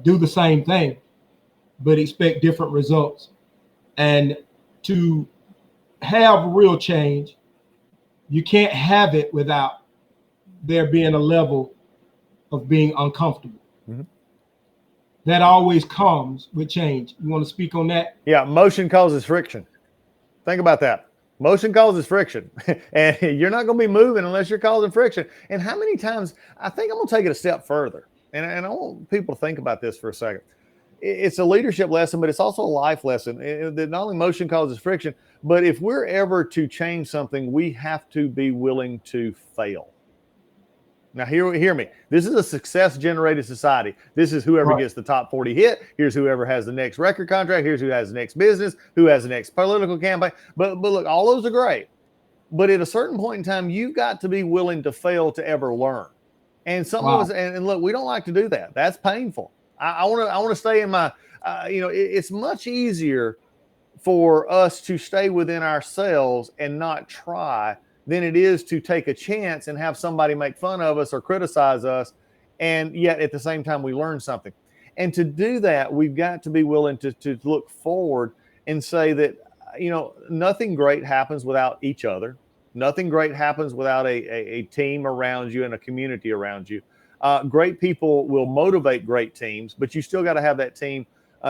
A: do the same thing, but expect different results. And to have real change, you can't have it without there being a level of being uncomfortable.
C: Mm-hmm.
A: That always comes with change. You want to speak on that?
C: Yeah, motion causes friction. Think about that. Motion causes friction, and you're not going to be moving unless you're causing friction. And how many times, I think I'm going to take it a step further, and I want people to think about this for a second. It's a leadership lesson, but it's also a life lesson. That not only motion causes friction, but if we're ever to change something, we have to be willing to fail. Now, hear me. This is a success-generated society. This is whoever gets the top 40 hit. Here's whoever has the next record contract. Here's who has the next business, who has the next political campaign. But look, all those are great. But at a certain point in time, you've got to be willing to fail to ever learn. And some of us, and look, we don't like to do that. That's painful. I want to stay in my, it's much easier for us to stay within ourselves and not try than it is to take a chance and have somebody make fun of us or criticize us. And yet at the same time, we learn something. And to do that, we've got to be willing to look forward and say that, nothing great happens without each other. Nothing great happens without a team around you and a community around you. Great people will motivate great teams, but you still got to have that team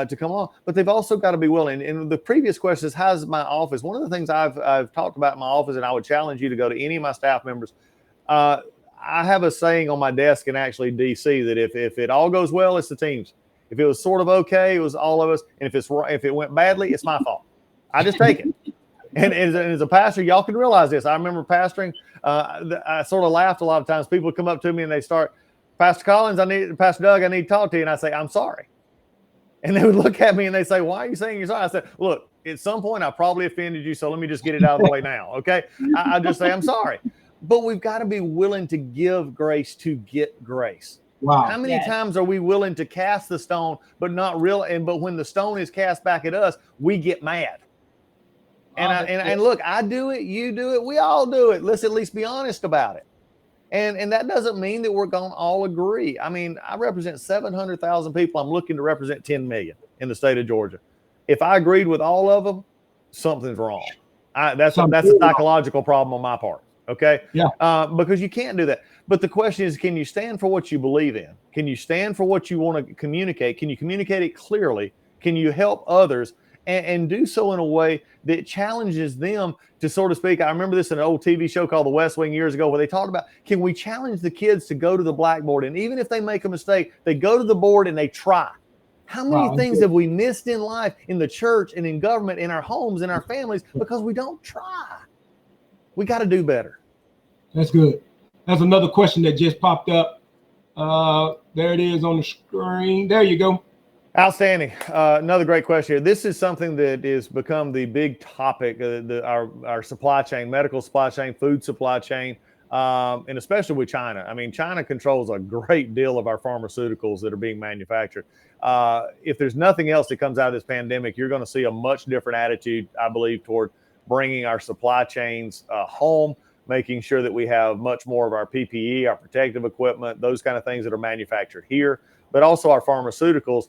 C: to come on. But they've also got to be willing. And the previous question is, how's my office? One of the things I've talked about in my office, and I would challenge you to go to any of my staff members. I have a saying on my desk in actually DC that if it all goes well, it's the team's. If it was sort of okay, it was all of us. And if it went badly, it's my fault. I just take it. And as a pastor, y'all can realize this. I remember pastoring. I sort of laughed a lot of times. People would come up to me and they start, Pastor Collins, Pastor Doug, I need to talk to you. And I say, I'm sorry. And they would look at me and they say, why are you saying you're sorry? I said, look, at some point I probably offended you, so let me just get it out of the way now, okay? I just say I'm sorry. But we've got to be willing to give grace to get grace.
A: Wow.
C: How many times are we willing to cast the stone, but not real? But when the stone is cast back at us, we get mad. And look, I do it, you do it, we all do it. Let's at least be honest about it. And that doesn't mean that we're going to all agree. I mean, I represent 700,000 people. I'm looking to represent 10 million in the state of Georgia. If I agreed with all of them, something's wrong. That's a psychological problem on my part. Okay.
A: Yeah.
C: Because you can't do that. But the question is, can you stand for what you believe in? Can you stand for what you want to communicate? Can you communicate it clearly? Can you help others and do so in a way that challenges them to, so to speak? I remember this in an old TV show called The West Wing years ago, where they talked about, can we challenge the kids to go to the blackboard? And even if they make a mistake, they go to the board and they try. How many things have we missed in life, in the church and in government, in our homes, in our families, because we don't try? We got to do better.
A: That's good. That's another question that just popped up. There it is on the screen. There you go.
C: Outstanding. Another great question here. This is something that has become the big topic, our supply chain, medical supply chain, food supply chain, and especially with China. I mean, China controls a great deal of our pharmaceuticals that are being manufactured. If there's nothing else that comes out of this pandemic, you're going to see a much different attitude, I believe, toward bringing our supply chains home, making sure that we have much more of our PPE, our protective equipment, those kind of things that are manufactured here, but also our pharmaceuticals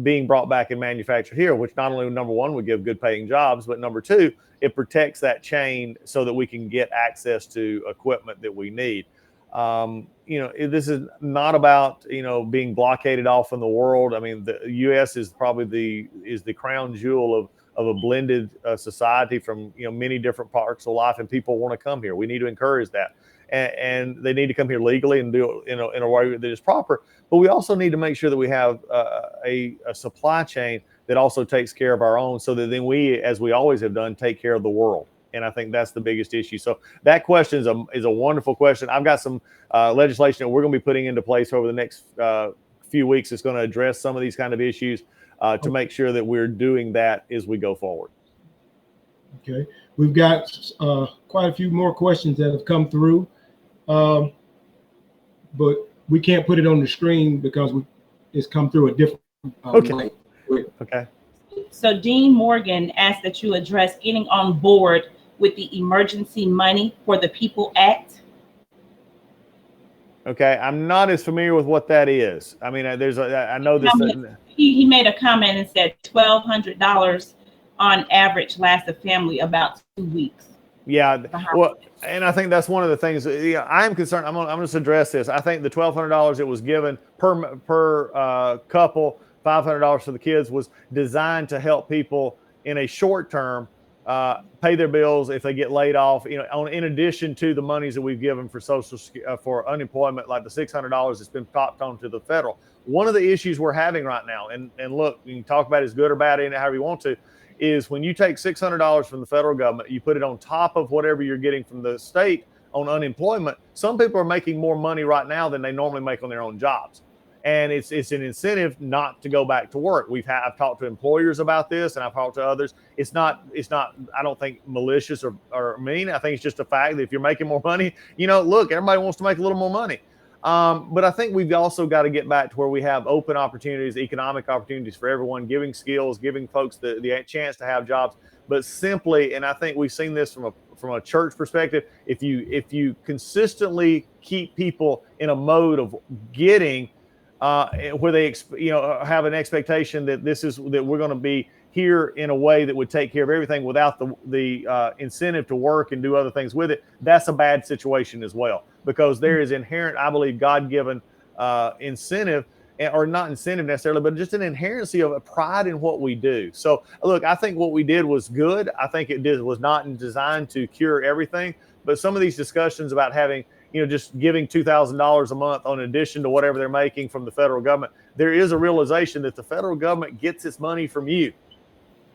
C: being brought back and manufactured here, which not only, number one, would give good paying jobs, but number two, it protects that chain so that we can get access to equipment that we need. This is not about, being blockaded off in the world. I mean, the U.S. is probably the crown jewel of a blended society from, many different parts of life, and people want to come here. We need to encourage that. And they need to come here legally and do it in a way that is proper. But we also need to make sure that we have a supply chain that also takes care of our own, so that then we, as we always have done, take care of the world. And I think that's the biggest issue. So that question is a wonderful question. I've got some legislation that we're going to be putting into place over the next few weeks. It's going to address some of these kind of issues to make sure that we're doing that as we go forward.
A: Okay. We've got quite a few more questions that have come through, but we can't put it on the screen because it's come through a different way.
C: Okay.
B: So Dean Morgan asked that you address getting on board with the Emergency Money for the People Act.
C: Okay, I'm not as familiar with what that is. I mean, I know this.
B: He made a comment and said $1,200 on average lasts a family about 2 weeks.
C: Yeah, well, and I think that's one of the things. I'm concerned. I'm going to address this. I think the $1,200 it was given per couple, $500 for the kids, was designed to help people in a short term pay their bills if they get laid off. In addition to the monies that we've given for for unemployment, like the $600 that's been popped onto the federal. One of the issues we're having right now, and look, you can talk about it as good or bad in it, however you want to, is when you take $600 from the federal government, you put it on top of whatever you're getting from the state on unemployment. Some people are making more money right now than they normally make on their own jobs. And it's an incentive not to go back to work. I've talked to employers about this, and I've talked to others. It's not, I don't think, malicious or mean. I think it's just a fact that if you're making more money, look, everybody wants to make a little more money. But I think we've also got to get back to where we have open opportunities, economic opportunities for everyone, giving skills, giving folks the chance to have jobs. But simply, and I think we've seen this from a church perspective, if you consistently keep people in a mode of getting, where they have an expectation that that we're going to be here in a way that would take care of everything without the incentive to work and do other things with it, that's a bad situation as well, because there is inherent, I believe, God-given incentive, or not incentive necessarily, but just an inherency of a pride in what we do. So look, I think what we did was good. I think was not designed to cure everything, but some of these discussions about having, just giving $2,000 a month on addition to whatever they're making from the federal government, there is a realization that the federal government gets its money from you.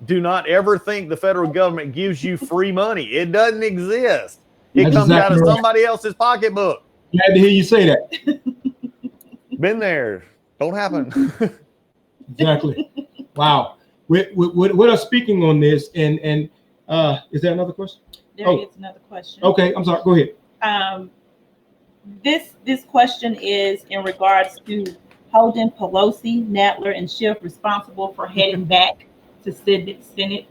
C: Do not ever think the federal government gives you free money. It doesn't exist. It comes out of somebody else's pocketbook.
A: Glad to hear you say that.
C: Been there. Don't happen.
A: Exactly. Wow. We're speaking on this, and is there another question?
B: There is another question.
A: Okay, I'm sorry. Go ahead.
B: This question is in regards to holding Pelosi, Nadler, and Schiff responsible for heading back to Senate.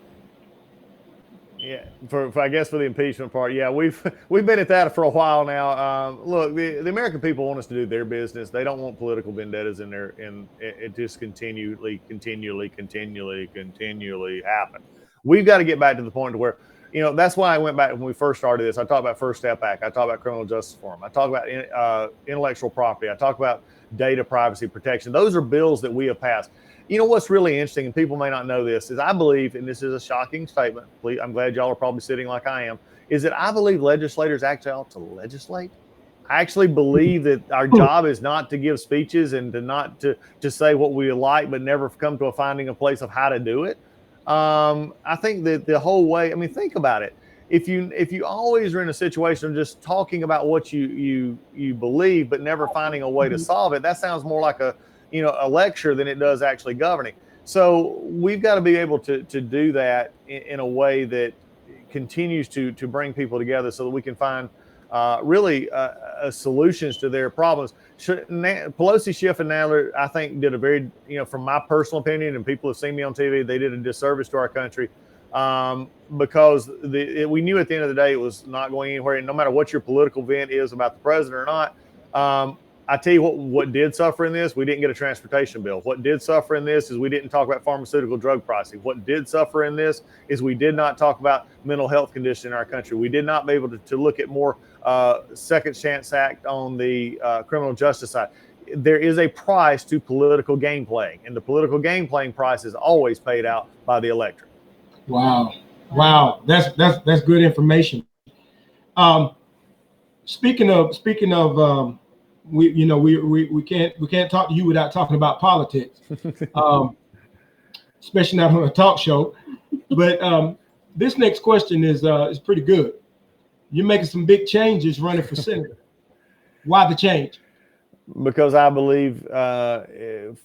C: Yeah, for I guess for the impeachment part, yeah, we've been at that for a while now. Look, the American people want us to do their business. They don't want political vendettas in there, and it just continually happen. We've got to get back to the point to where, that's why I went back when we first started this. I talked about First Step Act. I talked about criminal justice reform. I talked about intellectual property. I talked about data privacy protection. Those are bills that we have passed. What's really interesting, and people may not know this, is I believe, and this is a shocking statement, please, I'm glad y'all are probably sitting like I am, is that I believe legislators actually ought to legislate. I actually believe that our job is not to give speeches and to say what we like, but never come to a finding of place of how to do it. I think that the whole way, think about it. If you always are in a situation of just talking about what you believe, but never finding a way to solve it, that sounds more like a lecture than it does actually governing. So we've got to be able to do that in a way that continues to bring people together so that we can find really solutions to their problems. Pelosi, Schiff, and Nadler, I think, did a very, from my personal opinion, and people have seen me on TV, they did a disservice to our country, because we knew at the end of the day it was not going anywhere. And no matter what your political bent is about the president or not, I tell you what did suffer in this, we didn't get a transportation bill. What did suffer in this is we didn't talk about pharmaceutical drug pricing. What did suffer in this is we did not talk about mental health conditions in our country. We did not be able to look at more Second Chance Act on the criminal justice side. There is a price to political game playing, and the political game playing price is always paid out by the electorate.
A: Wow. That's good information. Speaking of we can't talk to you without talking about politics, especially not on a talk show. But this next question is pretty good. You're making some big changes running for senator. Why the change?
C: Because I believe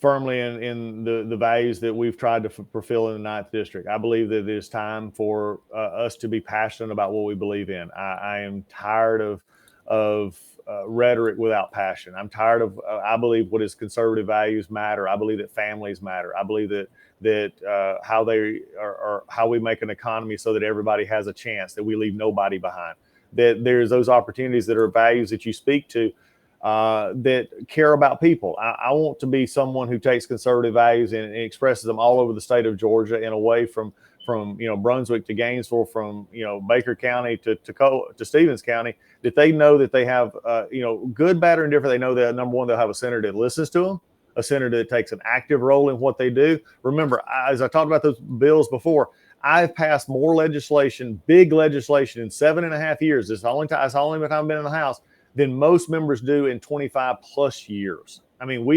C: firmly in the values that we've tried to fulfill in the 9th District. I believe that it is time for us to be passionate about what we believe in. I am tired of rhetoric without passion. I'm tired of. I believe what is conservative values matter. I believe that families matter. I believe that how they are how we make an economy so that everybody has a chance. That we leave nobody behind. That there's those opportunities that are values that you speak to. That care about people. I want to be someone who takes conservative values and expresses them all over the state of Georgia and away from Brunswick to Gainesville, from Baker County to Stevens County. That they know that they have good, bad, or indifferent. They know that number one, they'll have a senator that listens to them, a senator that takes an active role in what they do. Remember, as I talked about those bills before, I've passed more legislation, big legislation, in 7.5 years. It's the only time I've been in the House than most members do in 25 plus years. I mean,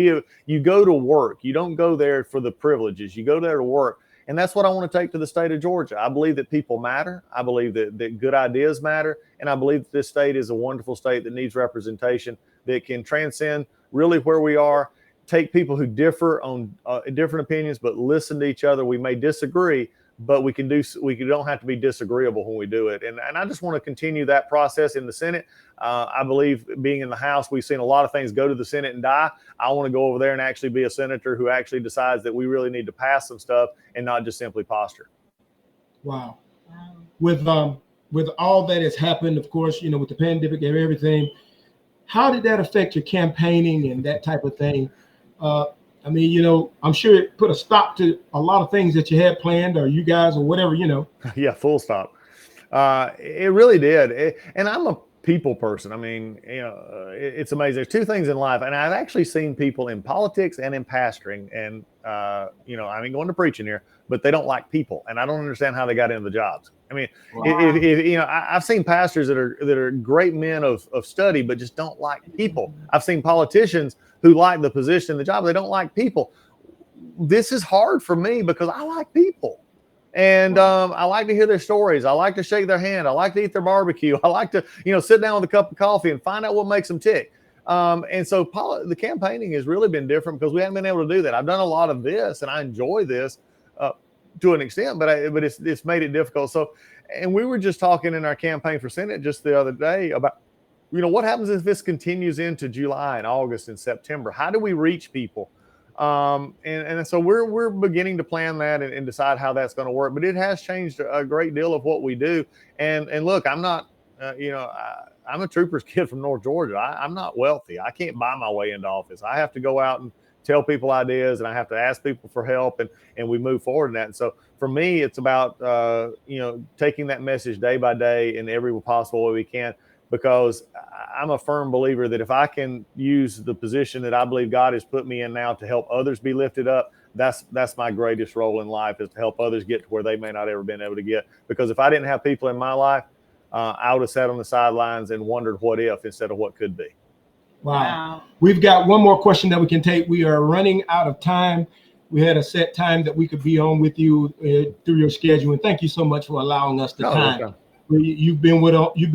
C: you go to work. You don't go there for the privileges. You go there to work. And that's what I want to take to the state of Georgia. I believe that people matter. I believe that good ideas matter. And I believe that this state is a wonderful state that needs representation, that can transcend really where we are, take people who differ on different opinions, but listen to each other. We may disagree, but we don't have to be disagreeable when we do it. And I just want to continue that process in the Senate. I believe being in the House, we've seen a lot of things go to the Senate and die. I want to go over there and actually be a senator who actually decides that we really need to pass some stuff and not just simply posture.
A: Wow. With all that has happened, of course, with the pandemic and everything, how did that affect your campaigning and that type of thing? I mean, I'm sure it put a stop to a lot of things that you had planned, or you guys, or whatever,
C: Yeah, full stop. It really did. And I'm a people person. I mean, it's amazing. There's two things in life, and I've actually seen people in politics and in pastoring, and I ain't going to preaching here, but they don't like people, and I don't understand how they got into the jobs. I mean, wow. I've seen pastors that are great men of study, but just don't like people. I've seen politicians who like the position, the job, they don't like people. This is hard for me because I like people. And I like to hear their stories. I like to shake their hand. I like to eat their barbecue. I like to, sit down with a cup of coffee and find out what makes them tick. And so the campaigning has really been different because we haven't been able to do that. I've done a lot of this, and I enjoy this to an extent, but it's made it difficult. So, and we were just talking in our campaign for Senate just the other day about, what happens if this continues into July and August and September? How do we reach people? And so we're beginning to plan that and decide how that's going to work. But it has changed a great deal of what we do. And look, I'm not, I'm a trooper's kid from North Georgia. I'm not wealthy. I can't buy my way into office. I have to go out and tell people ideas, and I have to ask people for help, and we move forward in that. And so for me, it's about, taking that message day by day in every possible way we can, because I'm a firm believer that if I can use the position that I believe God has put me in now to help others be lifted up, that's my greatest role in life, is to help others get to where they may not ever been able to get. Because if I didn't have people in my life, I would have sat on the sidelines and wondered what if instead of what could be.
A: Wow. We've got one more question that we can take. We are running out of time. We had a set time that we could be on with you through your schedule. And thank you so much for allowing us the time. Okay. You've been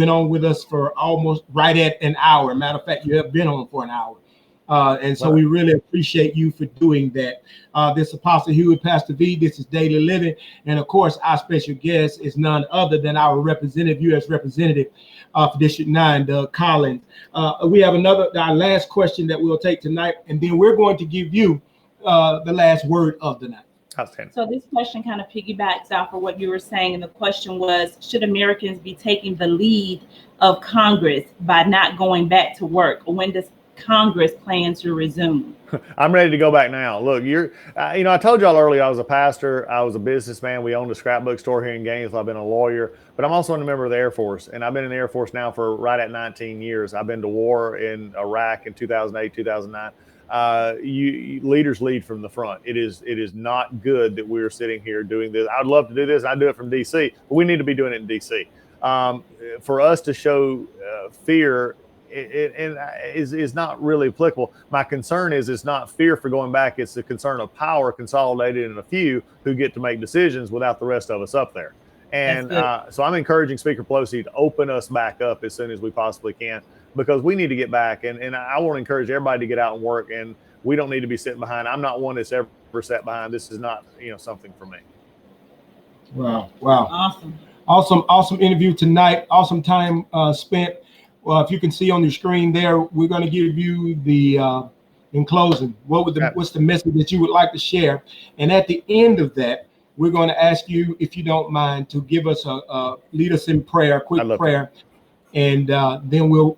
A: on with us for almost right at an hour. Matter of fact, you have been on for an hour. And so we really appreciate you for doing that. This is Apostle Hewitt, Pastor V. This is Daily Living. And of course, our special guest is none other than our representative, U.S. Representative for District 9, Doug Collins. We have our last question that we'll take tonight, and then we're going to give you the last word of the night.
B: So this question kind of piggybacks off of what you were saying. And the question was, should Americans be taking the lead of Congress by not going back to work? When does Congress plan to resume?
C: I'm ready to go back now. Look, I told y'all earlier I was a pastor. I was a businessman. We owned a scrapbook store here in Gainesville. I've been a lawyer, but I'm also a member of the Air Force, and I've been in the Air Force now for right at 19 years. I've been to war in Iraq in 2008, 2009. Leaders lead from the front. It is not good that we're sitting here doing this. I'd love to do this. I do it from DC, but we need to be doing it in DC. For us to show fear is not really applicable. My concern is it's not fear for going back. It's the concern of power consolidated in a few who get to make decisions without the rest of us up there. And so I'm encouraging Speaker Pelosi to open us back up as soon as we possibly can. because we need to get back. And I want to encourage everybody to get out and work, and we don't need to be sitting behind. I'm not one that's ever sat behind. This is not, something for me.
A: Wow. Awesome interview tonight. Awesome time spent. Well, if you can see on your screen there, we're going to give you the in closing, what's the message that you would like to share? And at the end of that, we're going to ask you, if you don't mind, to give us lead us in prayer, a quick prayer, and then we'll,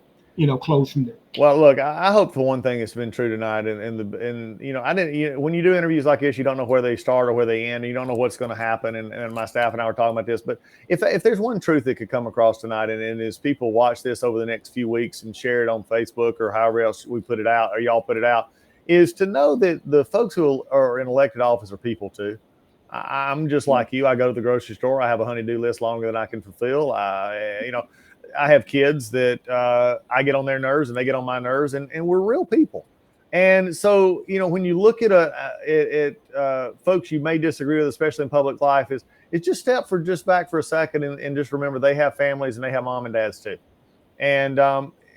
A: close from there.
C: Well, look, I hope the one thing that's been true tonight, and I didn't. When you do interviews like this, you don't know where they start or where they end. And you don't know what's going to happen. And my staff and I were talking about this. But if there's one truth that could come across tonight, and as people watch this over the next few weeks and share it on Facebook or however else we put it out, or y'all put it out, is to know that the folks who are in elected office are people too. I'm just like you. I go to the grocery store. I have a honey-do list longer than I can fulfill. I have kids that I get on their nerves and they get on my nerves, and we're real people. And so, when you look at folks you may disagree with, especially in public life, it's just step back for a second and just remember they have families and they have mom and dads too. And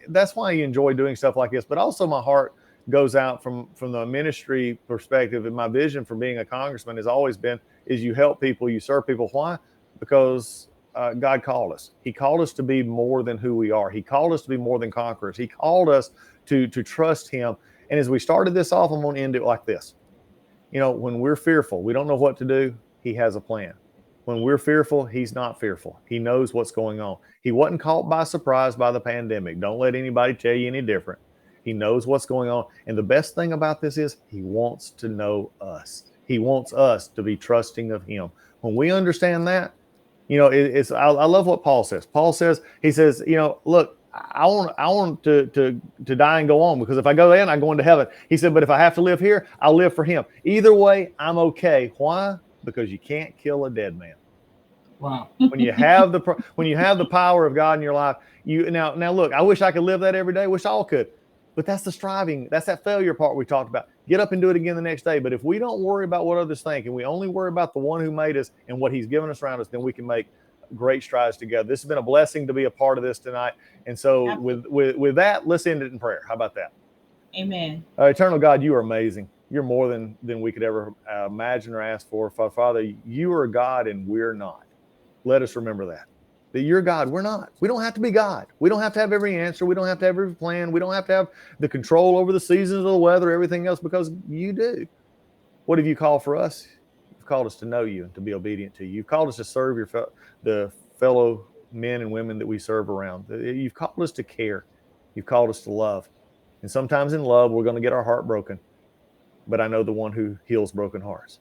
C: that's why you enjoy doing stuff like this. But also my heart goes out from the ministry perspective, and my vision for being a congressman has always been is you help people, you serve people. Why? Because God called us. He called us to be more than who we are. He called us to be more than conquerors. He called us to trust him. And as we started this off, I'm going to end it like this. When we're fearful, we don't know what to do. He has a plan. When we're fearful, he's not fearful. He knows what's going on. He wasn't caught by surprise by the pandemic. Don't let anybody tell you any different. He knows what's going on. And the best thing about this is he wants to know us. He wants us to be trusting of him. When we understand that, I love what Paul says. Paul says, look, I want to die and go on, because if I go in, I go into heaven. He said, but if I have to live here, I'll live for him. Either way, I'm okay. Why? Because you can't kill a dead man.
A: Wow.
C: When you have the power of God in your life, now look, I wish I could live that every day. Wish all could. But that's the striving. That's that failure part we talked about. Get up and do it again the next day. But if we don't worry about what others think, and we only worry about the one who made us and what he's given us around us, then we can make great strides together. This has been a blessing to be a part of this tonight. And so with that, let's end it in prayer. How about that?
B: Amen.
C: Eternal God, you are amazing. You're more than we could ever imagine or ask for. Father, you are God and we're not. Let us remember that you're God. We're not. We don't have to be God. We don't have to have every answer. We don't have to have every plan. We don't have to have the control over the seasons of the weather, everything else, because you do. What have you called for us? You've called us to know you and to be obedient to you. You've called us to serve the fellow men and women that we serve around. You've called us to care. You've called us to love. And sometimes in love, we're going to get our heart broken. But I know the one who heals broken hearts.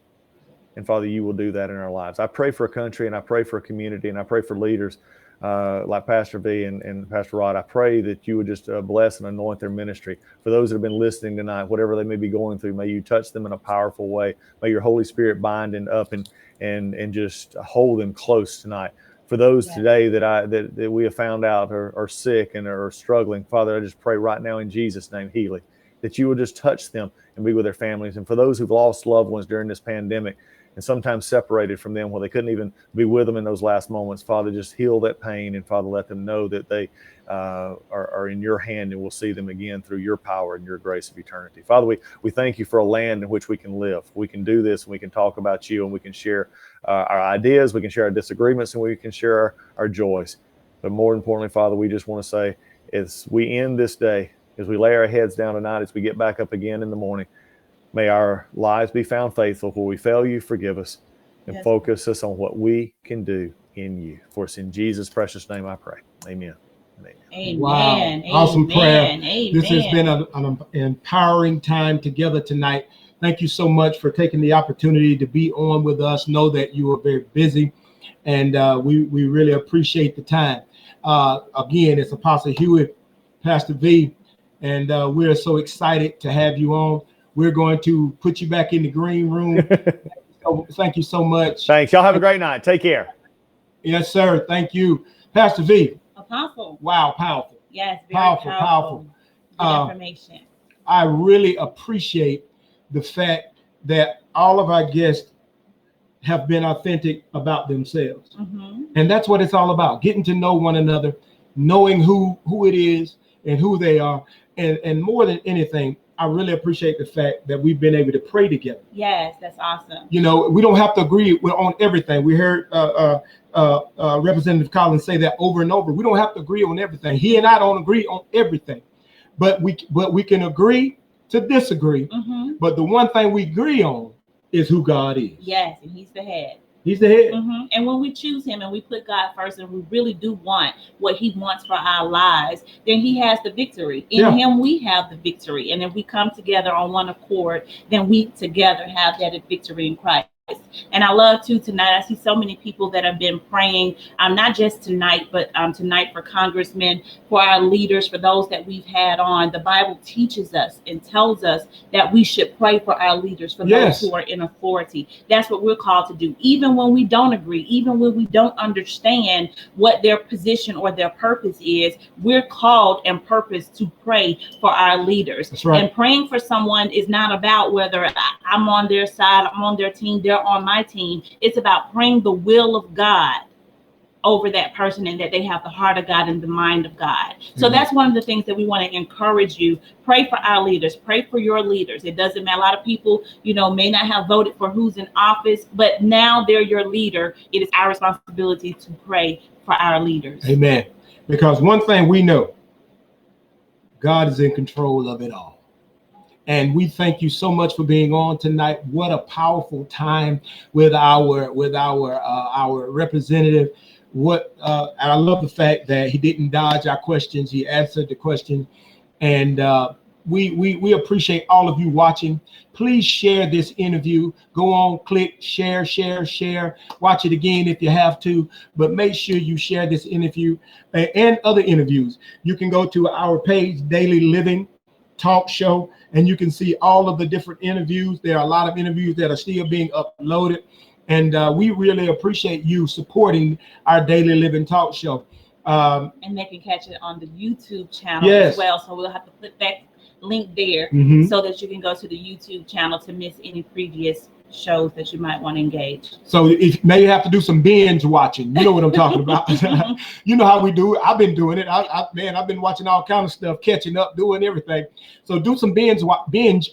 C: And Father, you will do that in our lives. I pray for a country, and I pray for a community, and I pray for leaders like Pastor V and Pastor Rod. I pray that you would just bless and anoint their ministry. For those that have been listening tonight, whatever they may be going through, may you touch them in a powerful way. May your Holy Spirit bind and up and just hold them close tonight. For those today that we have found out are sick and are struggling, Father, I just pray right now in Jesus' name, healing, that you will just touch them and be with their families. And for those who've lost loved ones during this pandemic, and sometimes separated from them where they couldn't even be with them in those last moments, Father, just heal that pain, and Father, let them know that they are in your hand, and we'll see them again through your power and your grace of eternity. Father, we thank you for a land in which we can live. We can do this, and we can talk about you, and we can share our ideas, we can share our disagreements, and we can share our joys. But more importantly, Father, we just want to say, as we end this day, as we lay our heads down tonight, as we get back up again in the morning, may our lives be found faithful. Where we fail you, forgive us, and focus us on what we can do in you. For it's in Jesus' precious name I pray. Amen.
B: Amen.
A: Wow.
B: Amen.
A: Awesome prayer.
B: Amen.
A: This has been an empowering time together tonight. Thank you so much for taking the opportunity to be on with us. Know that you are very busy, and we really appreciate the time. Again, it's Apostle Hewitt, Pastor V, and we're so excited to have you on. We're going to put you back in the green room. Thank you so much.
C: Thanks. Y'all have a great night. Take care.
A: Yes, sir. Thank you. Pastor V.
B: Apostle.
A: Wow, powerful.
B: Yes, very
A: powerful.
B: Good information.
A: I really appreciate the fact that all of our guests have been authentic about themselves. Mm-hmm. And that's what it's all about, getting to know one another, knowing who it is, and who they are. And more than anything, I really appreciate the fact that we've been able to pray together.
B: Yes, that's awesome.
A: You know, we don't have to agree on everything. We heard Representative Collins say that over and over. We don't have to agree on everything. He and I don't agree on everything, but we can agree to disagree.
B: Mm-hmm.
A: But the one thing we agree on is who God is.
B: Yes, and he's the head.
A: He's the head.
B: Mm-hmm. And when we choose him and we put God first and we really do want what he wants for our lives, then he has the victory. In him, we have the victory. And if we come together on one accord, then we together have that victory in Christ. And I love too tonight, I see so many people that have been praying, not just tonight, but tonight for congressmen, for our leaders, for those that we've had on. The Bible teaches us and tells us that we should pray for our leaders, for those who are in authority. That's what we're called to do, even when we don't agree, even when we don't understand what their position or their purpose is. We're called and purposed to pray for our leaders.
A: That's right.
B: And praying for someone is not about whether I'm on their side, I'm on their team, they're on my team. It's about praying the will of God over that person and that they have the heart of God and the mind of God. So that's one of the things that we want to encourage you. Pray for our leaders. Pray for your leaders. It doesn't matter. A lot of people, may not have voted for who's in office, but now they're your leader. It is our responsibility to pray for our leaders.
A: Amen. Because one thing we know, God is in control of it all. And we thank you so much for being on tonight. What a powerful time with our representative. And I love the fact that he didn't dodge our questions. He answered the question. And we appreciate all of you watching. Please share this interview. Go on, click, share. Watch it again if you have to. But make sure you share this interview and other interviews. You can go to our page, Daily Living Talk Show, and you can see all of the different interviews. There are a lot of interviews that are still being uploaded, and we really appreciate you supporting our Daily Living Talk Show.
B: And they can catch it on the YouTube channel as well. So we'll have to put that link there so that you can go to the YouTube channel to miss any previous shows that you might want to engage. So
A: if may have to do some binge watching, you know what I'm talking about. You know how we do it. I've been doing it. I've been watching all kind of stuff, catching up, doing everything. So do some binge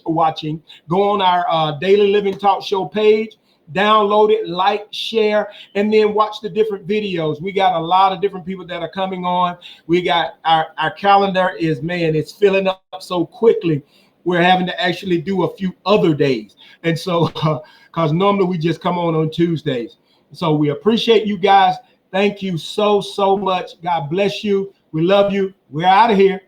A: watching. Go on our Daily Living Talk Show page, download it, like, share, and then watch the different videos. We got a lot of different people that are coming on. We got our calendar it's filling up so quickly. We're having to actually do a few other days. And so, because normally we just come on Tuesdays. So we appreciate you guys. Thank you so much. God bless you. We love you. We're out of here.